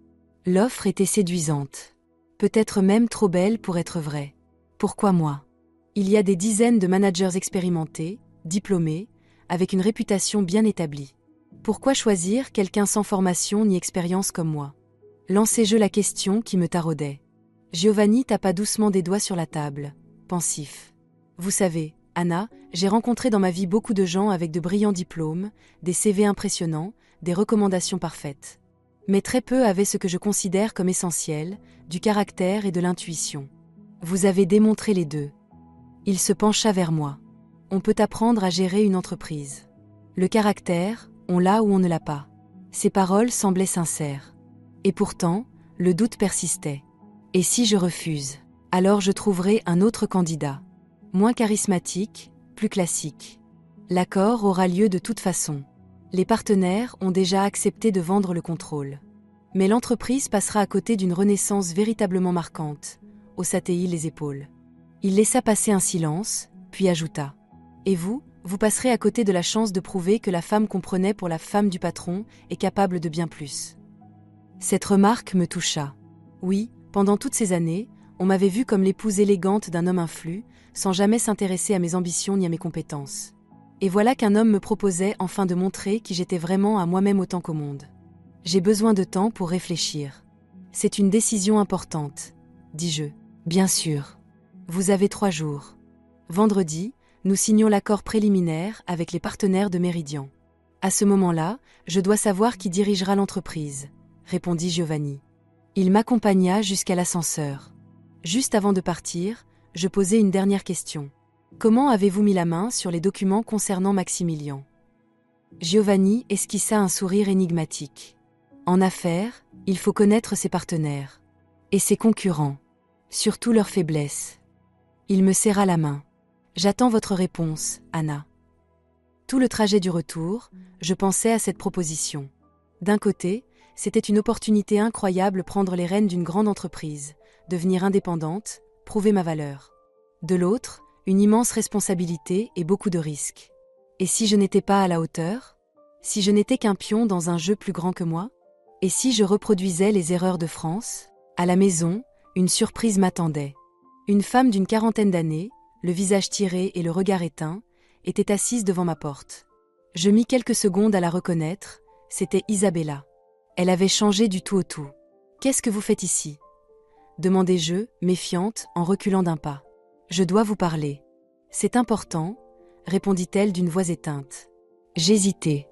L'offre était séduisante. Peut-être même trop belle pour être vraie. Pourquoi moi? Il y a des dizaines de managers expérimentés, diplômés, avec une réputation bien établie. Pourquoi choisir quelqu'un sans formation ni expérience comme moi? Lançai-je la question qui me taraudait. Giovanni tapa doucement des doigts sur la table, pensif. Vous savez, Anna, j'ai rencontré dans ma vie beaucoup de gens avec de brillants diplômes, des CV impressionnants, des recommandations parfaites. Mais très peu avaient ce que je considère comme essentiel, du caractère et de l'intuition. Vous avez démontré les deux. Il se pencha vers moi. On peut apprendre à gérer une entreprise. Le caractère, on l'a ou on ne l'a pas. Ses paroles semblaient sincères. Et pourtant, le doute persistait. Et si je refuse? Alors je trouverai un autre candidat. Moins charismatique, plus classique. L'accord aura lieu de toute façon. Les partenaires ont déjà accepté de vendre le contrôle. Mais l'entreprise passera à côté d'une renaissance véritablement marquante, haussa-t-il les épaules. Il laissa passer un silence, puis ajouta. Et vous passerez à côté de la chance de prouver que la femme qu'on prenait pour la femme du patron est capable de bien plus. Cette remarque me toucha. Oui, pendant toutes ces années, on m'avait vue comme l'épouse élégante d'un homme influ, sans jamais s'intéresser à mes ambitions ni à mes compétences. Et voilà qu'un homme me proposait enfin de montrer qui j'étais vraiment à moi-même autant qu'au monde. J'ai besoin de temps pour réfléchir. C'est une décision importante, dis-je. Bien sûr. Vous avez 3 jours. Vendredi, nous signons l'accord préliminaire avec les partenaires de Méridian. À ce moment-là, je dois savoir qui dirigera l'entreprise, répondit Giovanni. Il m'accompagna jusqu'à l'ascenseur. Juste avant de partir, je posai une dernière question. Comment avez-vous mis la main sur les documents concernant Maximilien ? Giovanni esquissa un sourire énigmatique. En affaires, il faut connaître ses partenaires. Et ses concurrents. Surtout leurs faiblesses. Il me serra la main. J'attends votre réponse, Anna. Tout le trajet du retour, je pensais à cette proposition. D'un côté, c'était une opportunité incroyable prendre les rênes d'une grande entreprise, devenir indépendante, prouver ma valeur. De l'autre, une immense responsabilité et beaucoup de risques. Et si je n'étais pas à la hauteur ? Si je n'étais qu'un pion dans un jeu plus grand que moi ? Et si je reproduisais les erreurs de France ? À la maison, une surprise m'attendait. Une femme d'une 40aine d'années, le visage tiré et le regard éteint, était assise devant ma porte. Je mis quelques secondes à la reconnaître, c'était Isabella. Elle avait changé du tout au tout. « Qu'est-ce que vous faites ici ?» demandai-je, méfiante, en reculant d'un pas. « Je dois vous parler. »« C'est important, » répondit-elle d'une voix éteinte. J'hésitai.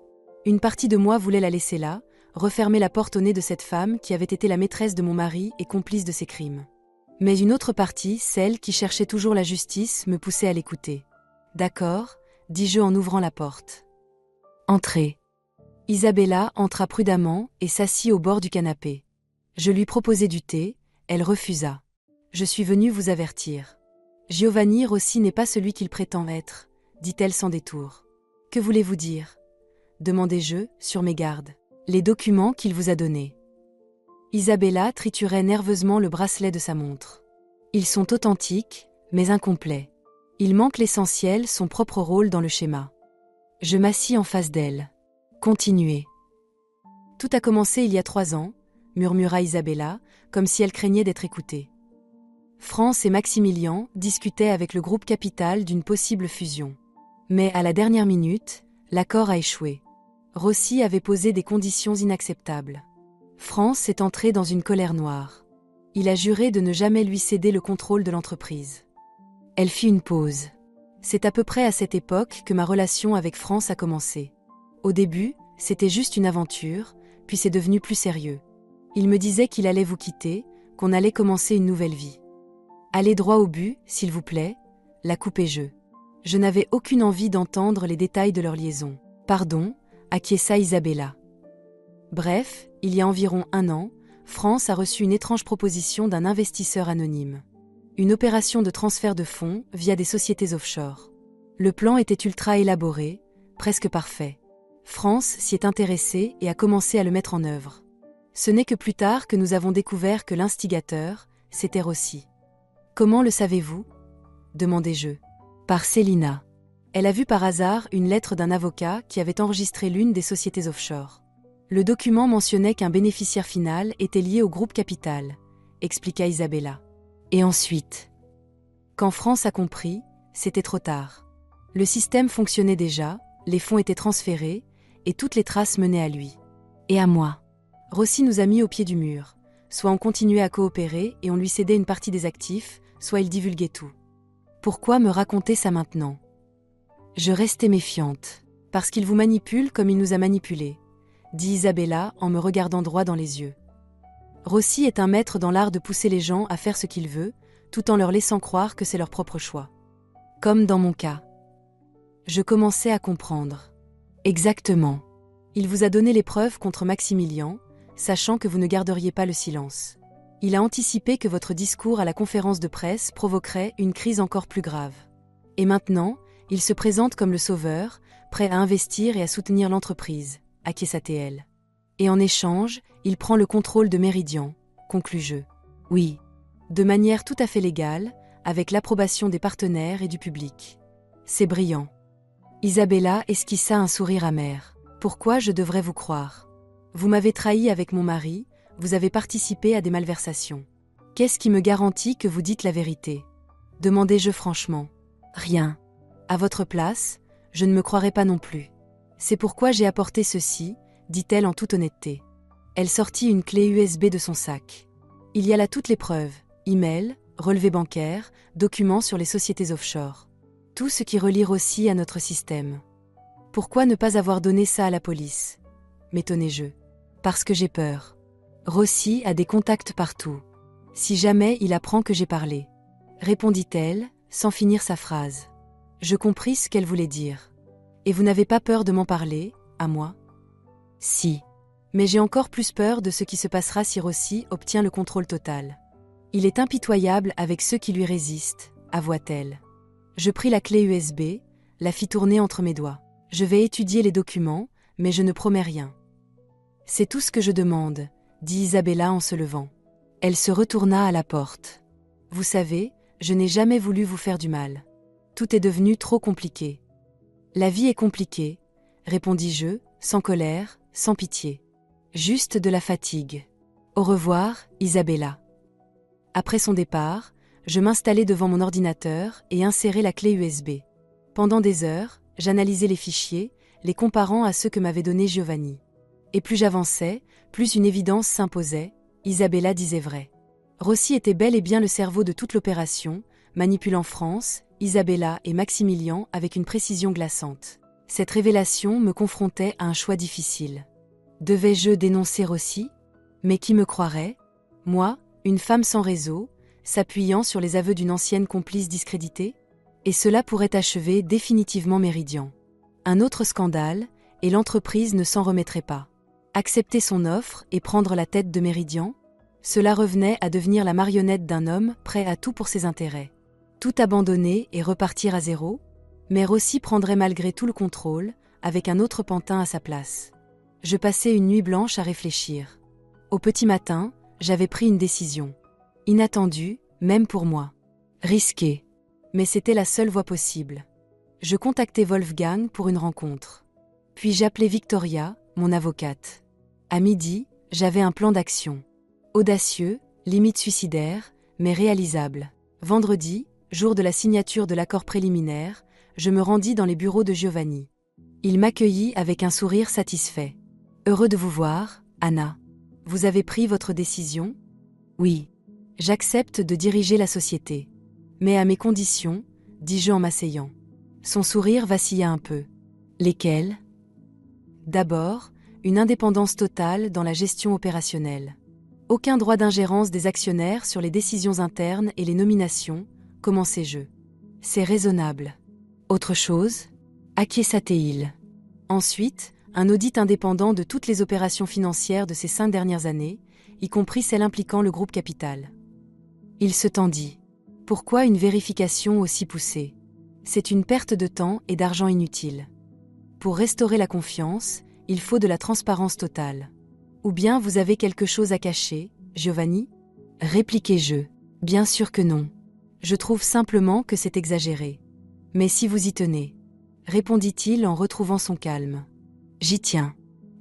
Une partie de moi voulait la laisser là, refermer la porte au nez de cette femme qui avait été la maîtresse de mon mari et complice de ses crimes. Mais une autre partie, celle qui cherchait toujours la justice, me poussait à l'écouter. « D'accord, » dis-je en ouvrant la porte. « Entrez. » Isabella entra prudemment et s'assit au bord du canapé. Je lui proposai du thé, elle refusa. « Je suis venue vous avertir. Giovanni Rossi n'est pas celui qu'il prétend être, » dit-elle sans détour. « Que voulez-vous dire ?» demandai-je, sur mes gardes. « Les documents qu'il vous a donnés. » Isabella triturait nerveusement le bracelet de sa montre. « Ils sont authentiques, mais incomplets. Il manque l'essentiel, son propre rôle dans le schéma. » Je m'assis en face d'elle. « Continuez. »« Tout a commencé il y a 3 ans, » murmura Isabella, comme si elle craignait d'être écoutée. France et Maximilien discutaient avec le groupe Capital d'une possible fusion. Mais à la dernière minute, l'accord a échoué. Rossi avait posé des conditions inacceptables. France est entré dans une colère noire. Il a juré de ne jamais lui céder le contrôle de l'entreprise. Elle fit une pause. C'est à peu près à cette époque que ma relation avec France a commencé. Au début, c'était juste une aventure, puis c'est devenu plus sérieux. Il me disait qu'il allait vous quitter, qu'on allait commencer une nouvelle vie. Allez droit au but, s'il vous plaît, la coupai-je. Je n'avais aucune envie d'entendre les détails de leur liaison. Pardon, acquiesça Isabella. Bref, il y a environ 1 an, France a reçu une étrange proposition d'un investisseur anonyme. Une opération de transfert de fonds via des sociétés offshore. Le plan était ultra élaboré, presque parfait. France s'y est intéressée et a commencé à le mettre en œuvre. Ce n'est que plus tard que nous avons découvert que l'instigateur, c'était Rossi. « Comment le savez-vous » demandai-je. « Par Célina. Elle a vu par hasard une lettre d'un avocat qui avait enregistré l'une des sociétés offshore. Le document mentionnait qu'un bénéficiaire final était lié au groupe Capital, expliqua Isabella. Et ensuite, quand France a compris, c'était trop tard. Le système fonctionnait déjà, les fonds étaient transférés, et toutes les traces menaient à lui. Et à moi. Rossi nous a mis au pied du mur. Soit on continuait à coopérer et on lui cédait une partie des actifs, soit il divulguait tout. Pourquoi me raconter ça maintenant ? Je restais méfiante. Parce qu'il vous manipule comme il nous a manipulés, dit Isabella en me regardant droit dans les yeux. Rossi est un maître dans l'art de pousser les gens à faire ce qu'il veut, tout en leur laissant croire que c'est leur propre choix. Comme dans mon cas. Je commençais à comprendre. Exactement. Il vous a donné les preuves contre Maximilien, sachant que vous ne garderiez pas le silence. Il a anticipé que votre discours à la conférence de presse provoquerait une crise encore plus grave. Et maintenant, il se présente comme le sauveur, prêt à investir et à soutenir l'entreprise, acquiesça-t-elle. Et en échange, il prend le contrôle de Méridian, conclus-je. Oui. De manière tout à fait légale, avec l'approbation des partenaires et du public. C'est brillant. Isabella esquissa un sourire amer. Pourquoi je devrais vous croire ? Vous m'avez trahi avec mon mari, vous avez participé à des malversations. Qu'est-ce qui me garantit que vous dites la vérité ? Demandai-je franchement. Rien. À votre place, je ne me croirais pas non plus. C'est pourquoi j'ai apporté ceci, dit-elle en toute honnêteté. Elle sortit une clé USB de son sac. Il y a là toutes les preuves, email, relevés bancaires, documents sur les sociétés offshore. Tout ce qui relie Rossi à notre système. Pourquoi ne pas avoir donné ça à la police? M'étonnai-je. Parce que j'ai peur. Rossi a des contacts partout. Si jamais il apprend que j'ai parlé, répondit-elle, sans finir sa phrase. Je compris ce qu'elle voulait dire. Et vous n'avez pas peur de m'en parler, à moi? Si. Mais j'ai encore plus peur de ce qui se passera si Rossi obtient le contrôle total. Il est impitoyable avec ceux qui lui résistent, avoua-t-elle. Je pris la clé USB, la fis tourner entre mes doigts. Je vais étudier les documents, mais je ne promets rien. C'est tout ce que je demande, dit Isabella en se levant. Elle se retourna à la porte. Vous savez, je n'ai jamais voulu vous faire du mal. Tout est devenu trop compliqué. La vie est compliquée, répondis-je, sans colère, sans pitié. Juste de la fatigue. Au revoir, Isabella. Après son départ, je m'installai devant mon ordinateur et insérai la clé USB. Pendant des heures, j'analysais les fichiers, les comparant à ceux que m'avait donnés Giovanni. Et plus j'avançais, plus une évidence s'imposait, Isabella disait vrai. Rossi était bel et bien le cerveau de toute l'opération, manipulant France, Isabella et Maximilian avec une précision glaçante. Cette révélation me confrontait à un choix difficile. Devais-je dénoncer Rossi? Mais qui me croirait? Moi, une femme sans réseau, s'appuyant sur les aveux d'une ancienne complice discréditée? Et cela pourrait achever définitivement Méridian. Un autre scandale, et l'entreprise ne s'en remettrait pas. Accepter son offre et prendre la tête de Méridian? Cela revenait à devenir la marionnette d'un homme prêt à tout pour ses intérêts. Tout abandonner et repartir à zéro? Mais Rossi prendrait malgré tout le contrôle, avec un autre pantin à sa place. Je passai une nuit blanche à réfléchir. Au petit matin, j'avais pris une décision. Inattendue, même pour moi. Risquée. Mais c'était la seule voie possible. Je contactai Wolfgang pour une rencontre. Puis j'appelai Victoria, mon avocate. À midi, j'avais un plan d'action. Audacieux, limite suicidaire, mais réalisable. Vendredi, jour de la signature de l'accord préliminaire, je me rendis dans les bureaux de Giovanni. Il m'accueillit avec un sourire satisfait. « Heureux de vous voir, Anna. Vous avez pris votre décision? » « Oui. J'accepte de diriger la société. Mais à mes conditions, dis-je en m'asseyant. » Son sourire vacilla un peu. « Lesquelles ? » D'abord, une indépendance totale dans la gestion opérationnelle. Aucun droit d'ingérence des actionnaires sur les décisions internes et les nominations, commençai-je. C'est raisonnable. Autre chose? Acquiesça-t-il. Ensuite, un audit indépendant de toutes les opérations financières de ces 5 dernières années, y compris celles impliquant le groupe Capital. Il se tendit. Pourquoi une vérification aussi poussée? C'est une perte de temps et d'argent inutile. Pour restaurer la confiance, il faut de la transparence totale. Ou bien vous avez quelque chose à cacher, Giovanni? Répliquai-je. Bien sûr que non. Je trouve simplement que c'est exagéré. Mais si vous y tenez, répondit-il en retrouvant son calme. J'y tiens.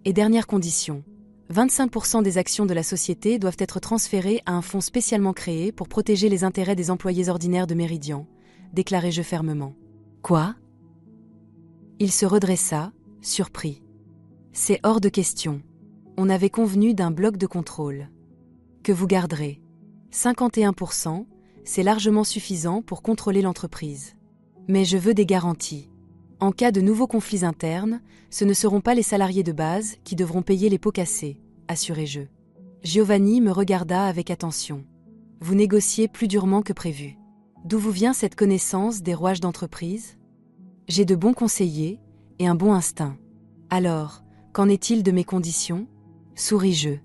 Et dernière condition, 25% des actions de la société doivent être transférées à un fonds spécialement créé pour protéger les intérêts des employés ordinaires de Méridian, déclarai-je fermement. Quoi? Il se redressa, surpris. C'est hors de question. On avait convenu d'un bloc de contrôle. Que vous garderez. 51%, c'est largement suffisant pour contrôler l'entreprise. Mais je veux des garanties. En cas de nouveaux conflits internes, ce ne seront pas les salariés de base qui devront payer les pots cassés, assurai-je. Giovanni me regarda avec attention. Vous négociez plus durement que prévu. D'où vous vient cette connaissance des rouages d'entreprise? J'ai de bons conseillers et un bon instinct. Alors, qu'en est-il de mes conditions? Souris-je.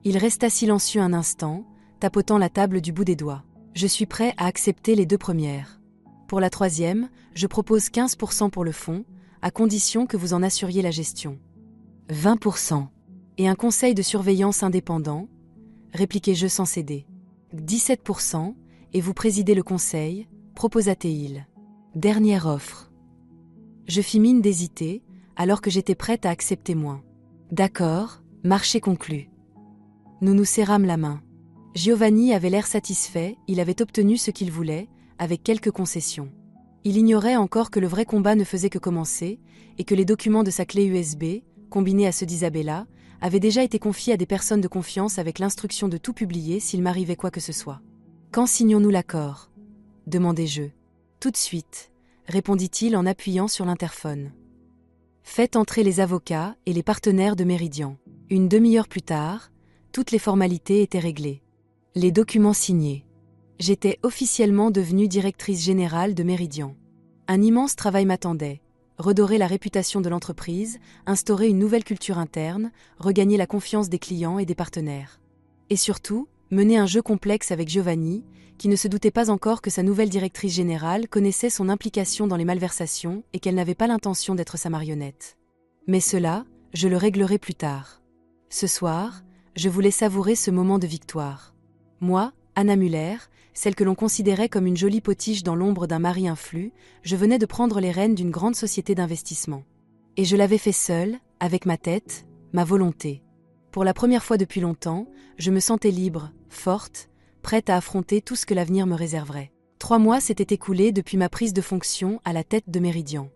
Il resta silencieux un instant, tapotant la table du bout des doigts. Je suis prêt à accepter les 2 premières. Pour la 3e, je propose 15% pour le fonds, à condition que vous en assuriez la gestion. 20%. Et un conseil de surveillance indépendant, répliquai-je sans céder. 17%, et vous présidez le conseil, proposa-t-il. Dernière offre. Je fis mine d'hésiter, alors que j'étais prête à accepter moins. D'accord, marché conclu. Nous nous serrâmes la main. Giovanni avait l'air satisfait, il avait obtenu ce qu'il voulait, avec quelques concessions. Il ignorait encore que le vrai combat ne faisait que commencer, et que les documents de sa clé USB, combinés à ceux d'Isabella, avait déjà été confié à des personnes de confiance avec l'instruction de tout publier s'il m'arrivait quoi que ce soit. Quand signons-nous l'accord ? Demandai-je. Tout de suite, répondit-il en appuyant sur l'interphone. Faites entrer les avocats et les partenaires de Méridian. Une demi-heure plus tard, toutes les formalités étaient réglées. Les documents signés. J'étais officiellement devenue directrice générale de Méridian. Un immense travail m'attendait. Redorer la réputation de l'entreprise, instaurer une nouvelle culture interne, regagner la confiance des clients et des partenaires. Et surtout, mener un jeu complexe avec Giovanni, qui ne se doutait pas encore que sa nouvelle directrice générale connaissait son implication dans les malversations et qu'elle n'avait pas l'intention d'être sa marionnette. Mais cela, je le réglerai plus tard. Ce soir, je voulais savourer ce moment de victoire. Moi, Anna Muller, celle que l'on considérait comme une jolie potiche dans l'ombre d'un mari influx, je venais de prendre les rênes d'une grande société d'investissement. Et je l'avais fait seule, avec ma tête, ma volonté. Pour la première fois depuis longtemps, je me sentais libre, forte, prête à affronter tout ce que l'avenir me réserverait. 3 mois s'étaient écoulés depuis ma prise de fonction à la tête de Méridian.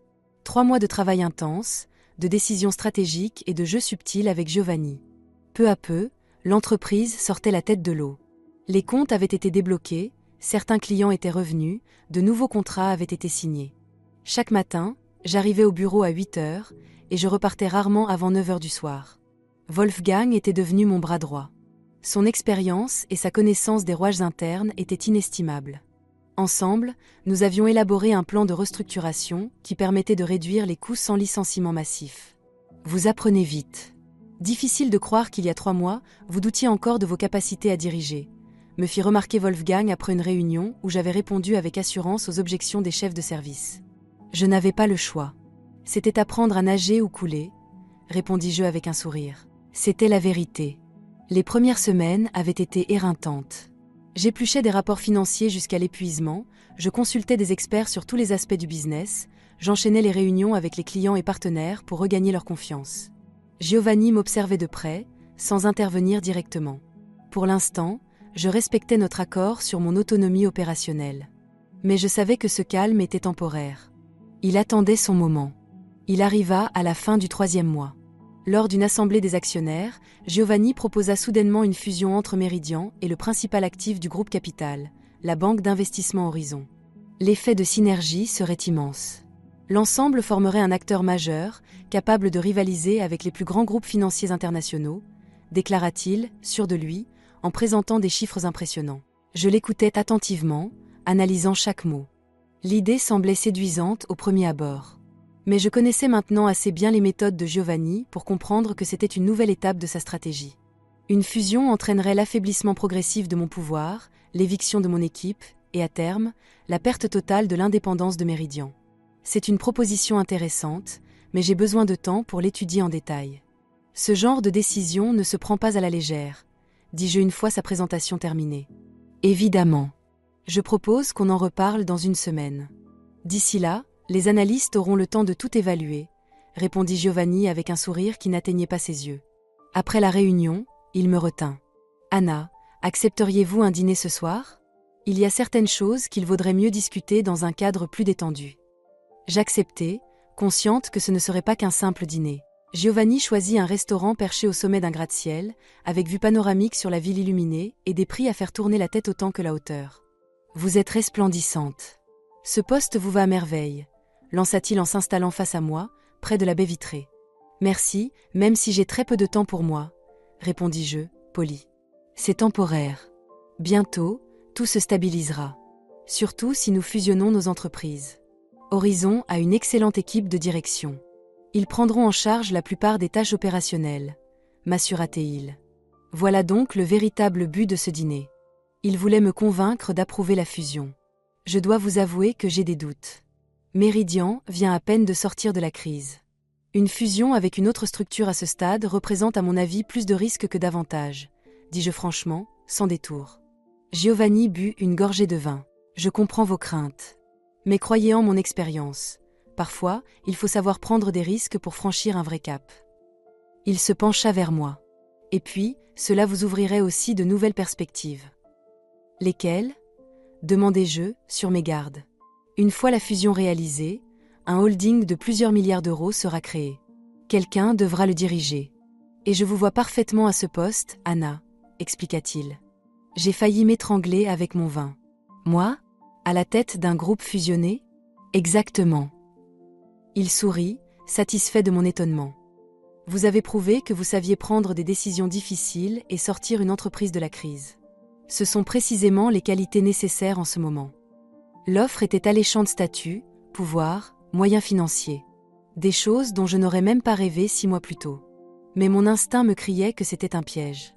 3 mois de travail intense, de décisions stratégiques et de jeux subtils avec Giovanni. Peu à peu, l'entreprise sortait la tête de l'eau. Les comptes avaient été débloqués, certains clients étaient revenus, de nouveaux contrats avaient été signés. Chaque matin, j'arrivais au bureau à 8 heures et je repartais rarement avant 9 heures du soir. Wolfgang était devenu mon bras droit. Son expérience et sa connaissance des rouages internes étaient inestimables. Ensemble, nous avions élaboré un plan de restructuration qui permettait de réduire les coûts sans licenciement massif. Vous apprenez vite. Difficile de croire qu'il y a 3 mois, vous doutiez encore de vos capacités à diriger, me fit remarquer Wolfgang après une réunion où j'avais répondu avec assurance aux objections des chefs de service. Je n'avais pas le choix. C'était apprendre à nager ou couler, répondis-je avec un sourire. C'était la vérité. Les premières semaines avaient été éreintantes. J'épluchais des rapports financiers jusqu'à l'épuisement, je consultais des experts sur tous les aspects du business, j'enchaînais les réunions avec les clients et partenaires pour regagner leur confiance. Giovanni m'observait de près, sans intervenir directement. Pour l'instant, je respectais notre accord sur mon autonomie opérationnelle. Mais je savais que ce calme était temporaire. Il attendait son moment. Il arriva à la fin du 3e mois. Lors d'une assemblée des actionnaires, Giovanni proposa soudainement une fusion entre Méridian et le principal actif du groupe Capital, la banque d'investissement Horizon. L'effet de synergie serait immense. L'ensemble formerait un acteur majeur, capable de rivaliser avec les plus grands groupes financiers internationaux, déclara-t-il, sûr de lui, en présentant des chiffres impressionnants. Je l'écoutais attentivement, analysant chaque mot. L'idée semblait séduisante au premier abord. Mais je connaissais maintenant assez bien les méthodes de Giovanni pour comprendre que c'était une nouvelle étape de sa stratégie. Une fusion entraînerait l'affaiblissement progressif de mon pouvoir, l'éviction de mon équipe, et à terme, la perte totale de l'indépendance de Méridian. C'est une proposition intéressante, mais j'ai besoin de temps pour l'étudier en détail. Ce genre de décision ne se prend pas à la légère, dis-je une fois sa présentation terminée. Évidemment. Je propose qu'on en reparle dans une semaine. D'ici là, les analystes auront le temps de tout évaluer, répondit Giovanni avec un sourire qui n'atteignait pas ses yeux. Après la réunion, il me retint. Anna, accepteriez-vous un dîner ce soir ? Il y a certaines choses qu'il vaudrait mieux discuter dans un cadre plus détendu. J'acceptai, consciente que ce ne serait pas qu'un simple dîner. Giovanni choisit un restaurant perché au sommet d'un gratte-ciel, avec vue panoramique sur la ville illuminée et des prix à faire tourner la tête autant que la hauteur. Vous êtes resplendissante. Ce poste vous va à merveille, lança-t-il en s'installant face à moi, près de la baie vitrée. Merci, même si j'ai très peu de temps pour moi, répondis-je, poli. C'est temporaire. Bientôt, tout se stabilisera. Surtout si nous fusionnons nos entreprises. Horizon a une excellente équipe de direction. Ils prendront en charge la plupart des tâches opérationnelles, m'assura-t-il. Voilà donc le véritable but de ce dîner. Il voulait me convaincre d'approuver la fusion. Je dois vous avouer que j'ai des doutes. Méridian vient à peine de sortir de la crise. Une fusion avec une autre structure à ce stade représente à mon avis plus de risques que d'avantages, dis-je franchement, sans détour. Giovanni but une gorgée de vin. Je comprends vos craintes. Mais croyez en mon expérience. Parfois, il faut savoir prendre des risques pour franchir un vrai cap. Il se pencha vers moi. Et puis, cela vous ouvrirait aussi de nouvelles perspectives. Lesquelles ? Demandai-je, sur mes gardes. Une fois la fusion réalisée, un holding de plusieurs milliards d'euros sera créé. Quelqu'un devra le diriger. Et je vous vois parfaitement à ce poste, Anna, expliqua-t-il. J'ai failli m'étrangler avec mon vin. Moi? À la tête d'un groupe fusionné? Exactement. Il sourit, satisfait de mon étonnement. Vous avez prouvé que vous saviez prendre des décisions difficiles et sortir une entreprise de la crise. Ce sont précisément les qualités nécessaires en ce moment. L'offre était alléchante: statut, pouvoir, moyens financiers. Des choses dont je n'aurais même pas rêvé 6 mois plus tôt. Mais mon instinct me criait que c'était un piège.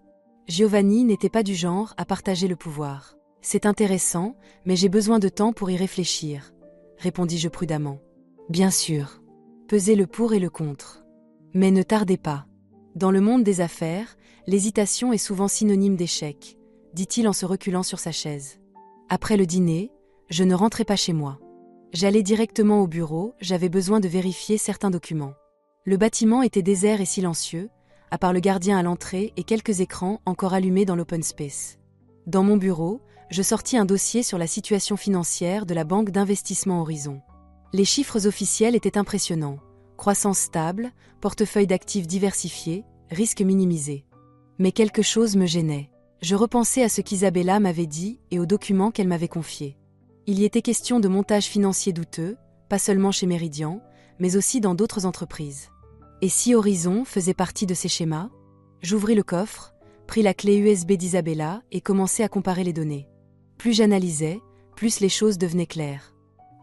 Giovanni n'était pas du genre à partager le pouvoir. C'est intéressant, mais j'ai besoin de temps pour y réfléchir, répondis-je prudemment. Bien sûr. Pesez le pour et le contre. Mais ne tardez pas. Dans le monde des affaires, l'hésitation est souvent synonyme d'échec, dit-il en se reculant sur sa chaise. Après le dîner, je ne rentrais pas chez moi. J'allais directement au bureau, j'avais besoin de vérifier certains documents. Le bâtiment était désert et silencieux, à part le gardien à l'entrée et quelques écrans encore allumés dans l'open space. Dans mon bureau, je sortis un dossier sur la situation financière de la banque d'investissement Horizon. Les chiffres officiels étaient impressionnants. Croissance stable, portefeuille d'actifs diversifié, risques minimisés. Mais quelque chose me gênait. Je repensais à ce qu'Isabella m'avait dit et aux documents qu'elle m'avait confiés. Il y était question de montages financiers douteux, pas seulement chez Meridian, mais aussi dans d'autres entreprises. Et si Horizon faisait partie de ces schémas? J'ouvris le coffre, pris la clé USB d'Isabella et commençai à comparer les données. Plus j'analysais, plus les choses devenaient claires.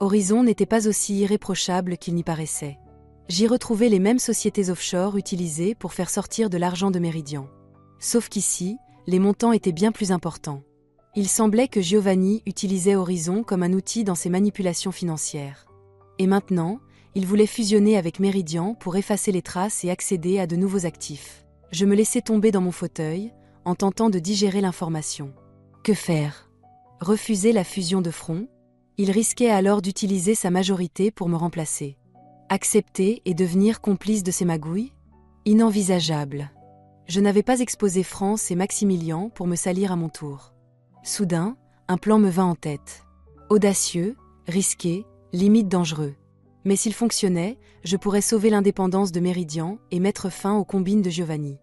Horizon n'était pas aussi irréprochable qu'il n'y paraissait. J'y retrouvais les mêmes sociétés offshore utilisées pour faire sortir de l'argent de Meridian. Sauf qu'ici, les montants étaient bien plus importants. Il semblait que Giovanni utilisait Horizon comme un outil dans ses manipulations financières. Et maintenant, il voulait fusionner avec Meridian pour effacer les traces et accéder à de nouveaux actifs. Je me laissais tomber dans mon fauteuil, en tentant de digérer l'information. Que faire? Refuser la fusion de front? Il risquait alors d'utiliser sa majorité pour me remplacer. Accepter et devenir complice de ces magouilles? Inenvisageable. Je n'avais pas exposé France et Maximilian pour me salir à mon tour. Soudain, un plan me vint en tête. Audacieux, risqué, limite dangereux. Mais s'il fonctionnait, je pourrais sauver l'indépendance de Meridian et mettre fin aux combines de Giovanni.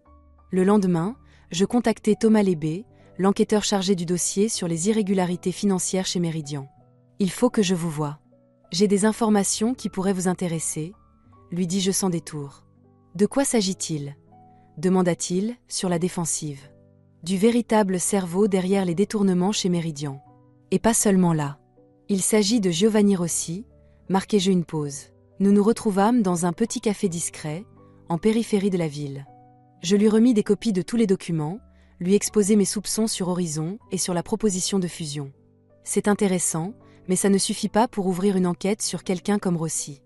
Le lendemain, je contactai Thomas Lébé, l'enquêteur chargé du dossier sur les irrégularités financières chez Meridian. « Il faut que je vous voie. J'ai des informations qui pourraient vous intéresser, » lui dis-je sans détour. « De quoi s'agit-il » demanda-t-il, sur la défensive. « Du véritable cerveau derrière les détournements chez Meridian. Et pas seulement là. Il s'agit de Giovanni Rossi, marquai-je une pause. Nous nous retrouvâmes dans un petit café discret, en périphérie de la ville. Je lui remis des copies de tous les documents, lui exposai mes soupçons sur Horizon et sur la proposition de fusion. C'est intéressant, mais ça ne suffit pas pour ouvrir une enquête sur quelqu'un comme Rossi.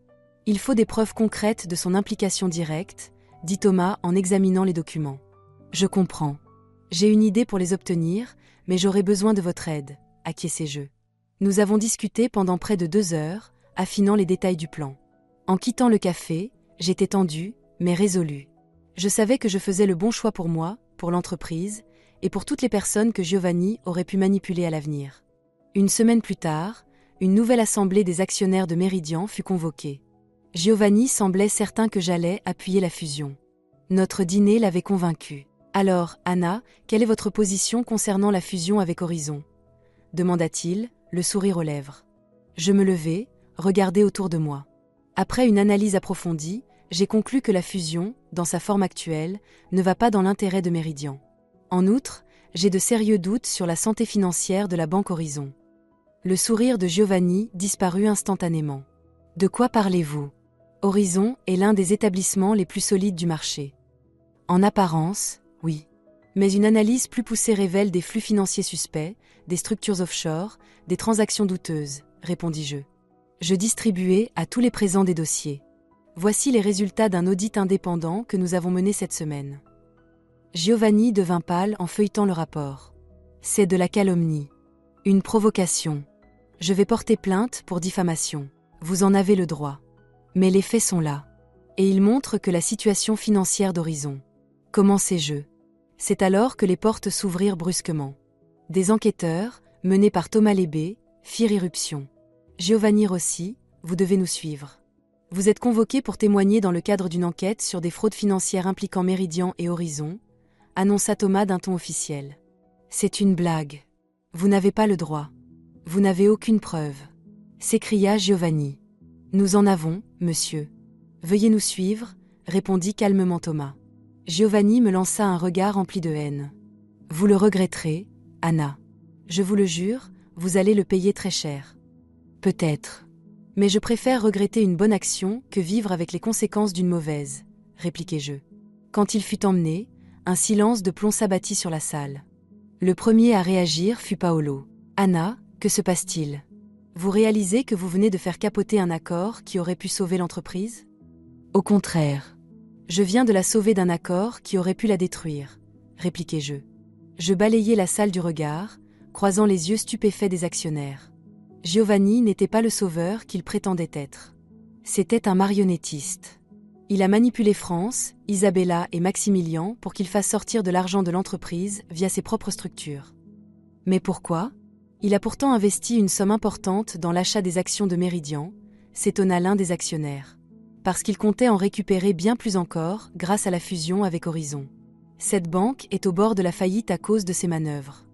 Il faut des preuves concrètes de son implication directe, dit Thomas en examinant les documents. Je comprends. J'ai une idée pour les obtenir, mais j'aurai besoin de votre aide, acquiesçai-je. Nous avons discuté pendant près de 2 heures, affinant les détails du plan. En quittant le café, j'étais tendu, mais résolu. Je savais que je faisais le bon choix pour moi, pour l'entreprise, et pour toutes les personnes que Giovanni aurait pu manipuler à l'avenir. Une semaine plus tard, une nouvelle assemblée des actionnaires de Meridian fut convoquée. Giovanni semblait certain que j'allais appuyer la fusion. Notre dîner l'avait convaincu. « Alors, Anna, quelle est votre position concernant la fusion avec Horizon » demanda-t-il, le sourire aux lèvres. Je me levai, regardai autour de moi. Après une analyse approfondie, j'ai conclu que la fusion, dans sa forme actuelle, ne va pas dans l'intérêt de Meridian. En outre, j'ai de sérieux doutes sur la santé financière de la banque Horizon. Le sourire de Giovanni disparut instantanément. « De quoi parlez-vous ? Horizon est l'un des établissements les plus solides du marché. » En apparence, oui. Mais une analyse plus poussée révèle des flux financiers suspects, des structures offshore, des transactions douteuses, répondis-je. Je distribuai à tous les présents des dossiers. Voici les résultats d'un audit indépendant que nous avons mené cette semaine. Giovanni devint pâle en feuilletant le rapport. C'est de la calomnie. Une provocation. Je vais porter plainte pour diffamation. Vous en avez le droit. Mais les faits sont là. Et ils montrent que la situation financière d'Horizon. Comment sais-je ? C'est alors que les portes s'ouvrirent brusquement. Des enquêteurs, menés par Thomas Lébé, firent irruption. Giovanni Rossi, vous devez nous suivre. Vous êtes convoqué pour témoigner dans le cadre d'une enquête sur des fraudes financières impliquant Méridian et Horizon, annonça Thomas d'un ton officiel. C'est une blague. Vous n'avez pas le droit. Vous n'avez aucune preuve. S'écria Giovanni. Nous en avons, monsieur. Veuillez nous suivre, répondit calmement Thomas. Giovanni me lança un regard rempli de haine. Vous le regretterez, Anna. Je vous le jure, vous allez le payer très cher. Peut-être. Mais je préfère regretter une bonne action que vivre avec les conséquences d'une mauvaise, répliquai-je. Quand il fut emmené, un silence de plomb s'abattit sur la salle. Le premier à réagir fut Paolo. Anna, que se passe-t-il? Vous réalisez que vous venez de faire capoter un accord qui aurait pu sauver l'entreprise? Au contraire. Je viens de la sauver d'un accord qui aurait pu la détruire, répliquai-je. Je balayai la salle du regard, croisant les yeux stupéfaits des actionnaires. Giovanni n'était pas le sauveur qu'il prétendait être. C'était un marionnettiste. Il a manipulé France, Isabella et Maximilian pour qu'ils fassent sortir de l'argent de l'entreprise via ses propres structures. Mais pourquoi? Il a pourtant investi une somme importante dans l'achat des actions de Méridian, s'étonna l'un des actionnaires. Parce qu'il comptait en récupérer bien plus encore grâce à la fusion avec Horizon. Cette banque est au bord de la faillite à cause de ses manœuvres.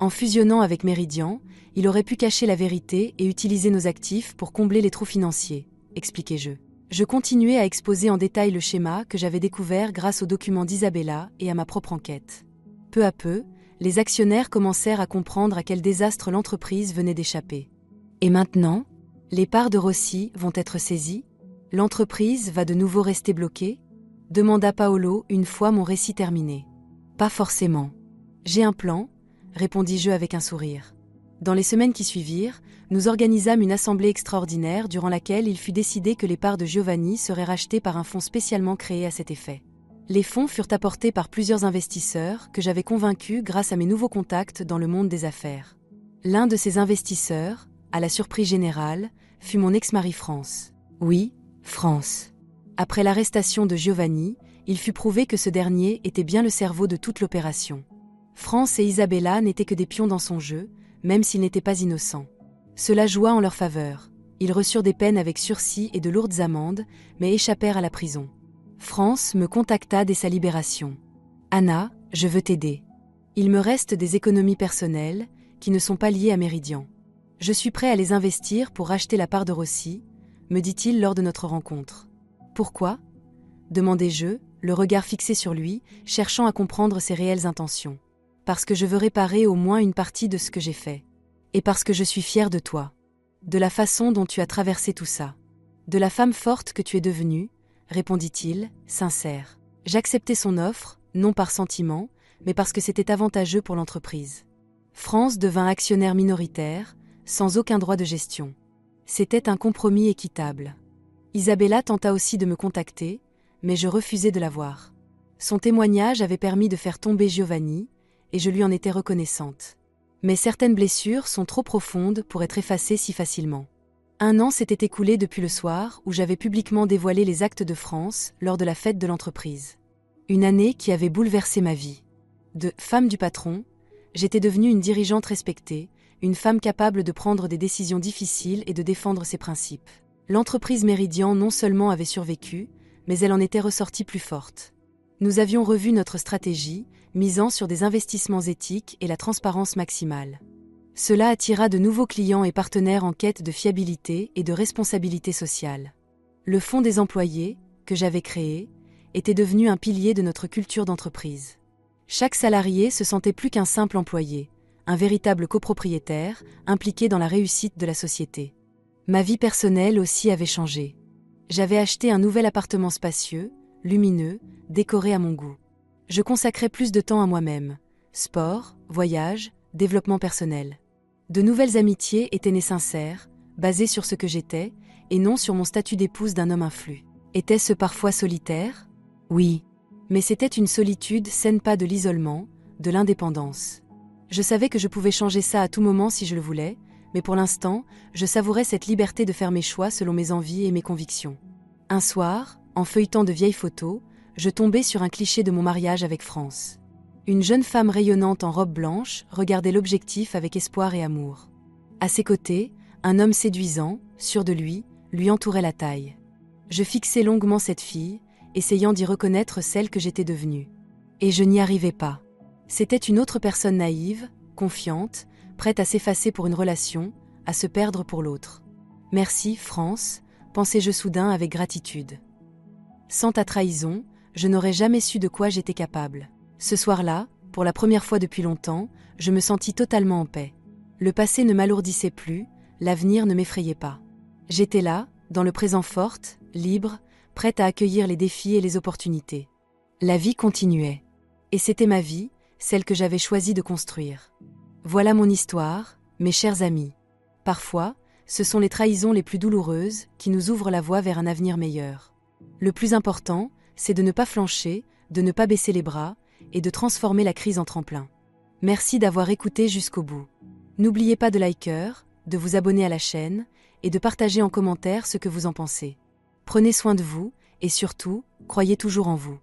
En fusionnant avec Méridian, il aurait pu cacher la vérité et utiliser nos actifs pour combler les trous financiers, expliquai-je. Je continuai à exposer en détail le schéma que j'avais découvert grâce aux documents d'Isabella et à ma propre enquête. Peu à peu, les actionnaires commencèrent à comprendre à quel désastre l'entreprise venait d'échapper. Et maintenant, les parts de Rossi vont être saisies? L'entreprise va de nouveau rester bloquée? Demanda Paolo une fois mon récit terminé. Pas forcément. J'ai un plan, répondis-je avec un sourire. Dans les semaines qui suivirent, nous organisâmes une assemblée extraordinaire durant laquelle il fut décidé que les parts de Giovanni seraient rachetées par un fonds spécialement créé à cet effet. Les fonds furent apportés par plusieurs investisseurs que j'avais convaincus grâce à mes nouveaux contacts dans le monde des affaires. L'un de ces investisseurs, à la surprise générale, fut mon ex-mari France. Oui, France. Après l'arrestation de Giovanni, il fut prouvé que ce dernier était bien le cerveau de toute l'opération. France et Isabella n'étaient que des pions dans son jeu, même s'ils n'étaient pas innocents. Cela joua en leur faveur. Ils reçurent des peines avec sursis et de lourdes amendes, mais échappèrent à la prison. France me contacta dès sa libération. « Anna, je veux t'aider. Il me reste des économies personnelles, qui ne sont pas liées à Méridian. Je suis prêt à les investir pour racheter la part de Rossi, me dit-il lors de notre rencontre. Pourquoi? Demandai-je, le regard fixé sur lui, cherchant à comprendre ses réelles intentions. Parce que je veux réparer au moins une partie de ce que j'ai fait. Et parce que je suis fière de toi. De la façon dont tu as traversé tout ça. De la femme forte que tu es devenue, répondit-il, sincère. J'acceptais son offre, non par sentiment, mais parce que c'était avantageux pour l'entreprise. France devint actionnaire minoritaire, sans aucun droit de gestion. C'était un compromis équitable. Isabella tenta aussi de me contacter, mais je refusai de la voir. Son témoignage avait permis de faire tomber Giovanni, et je lui en étais reconnaissante. Mais certaines blessures sont trop profondes pour être effacées si facilement. 1 an s'était écoulé depuis le soir où j'avais publiquement dévoilé les actes de France lors de la fête de l'entreprise. Une année qui avait bouleversé ma vie. De femme du patron, j'étais devenue une dirigeante respectée, une femme capable de prendre des décisions difficiles et de défendre ses principes. L'entreprise Méridian non seulement avait survécu, mais elle en était ressortie plus forte. Nous avions revu notre stratégie, misant sur des investissements éthiques et la transparence maximale. Cela attira de nouveaux clients et partenaires en quête de fiabilité et de responsabilité sociale. Le fonds des employés, que j'avais créé, était devenu un pilier de notre culture d'entreprise. Chaque salarié se sentait plus qu'un simple employé, un véritable copropriétaire, impliqué dans la réussite de la société. Ma vie personnelle aussi avait changé. J'avais acheté un nouvel appartement spacieux, lumineux, décoré à mon goût. Je consacrais plus de temps à moi-même. Sport, voyage, développement personnel. De nouvelles amitiés étaient nées sincères, basées sur ce que j'étais, et non sur mon statut d'épouse d'un homme influ. Était-ce parfois solitaire? Oui. Mais c'était une solitude saine, pas de l'isolement, de l'indépendance. Je savais que je pouvais changer ça à tout moment si je le voulais, mais pour l'instant, je savourais cette liberté de faire mes choix selon mes envies et mes convictions. Un soir, en feuilletant de vieilles photos, je tombais sur un cliché de mon mariage avec France. Une jeune femme rayonnante en robe blanche regardait l'objectif avec espoir et amour. À ses côtés, un homme séduisant, sûr de lui entourait la taille. Je fixais longuement cette fille, essayant d'y reconnaître celle que j'étais devenue. Et je n'y arrivais pas. C'était une autre personne naïve, confiante, prête à s'effacer pour une relation, à se perdre pour l'autre. Merci, France, pensai-je soudain avec gratitude. Sans ta trahison, je n'aurais jamais su de quoi j'étais capable. Ce soir-là, pour la première fois depuis longtemps, je me sentis totalement en paix. Le passé ne m'alourdissait plus, l'avenir ne m'effrayait pas. J'étais là, dans le présent forte, libre, prête à accueillir les défis et les opportunités. La vie continuait. Et c'était ma vie, celle que j'avais choisi de construire. Voilà mon histoire, mes chers amis. Parfois, ce sont les trahisons les plus douloureuses qui nous ouvrent la voie vers un avenir meilleur. Le plus important, c'est de ne pas flancher, de ne pas baisser les bras et de transformer la crise en tremplin. Merci d'avoir écouté jusqu'au bout. N'oubliez pas de liker, de vous abonner à la chaîne et de partager en commentaire ce que vous en pensez. Prenez soin de vous et surtout, croyez toujours en vous.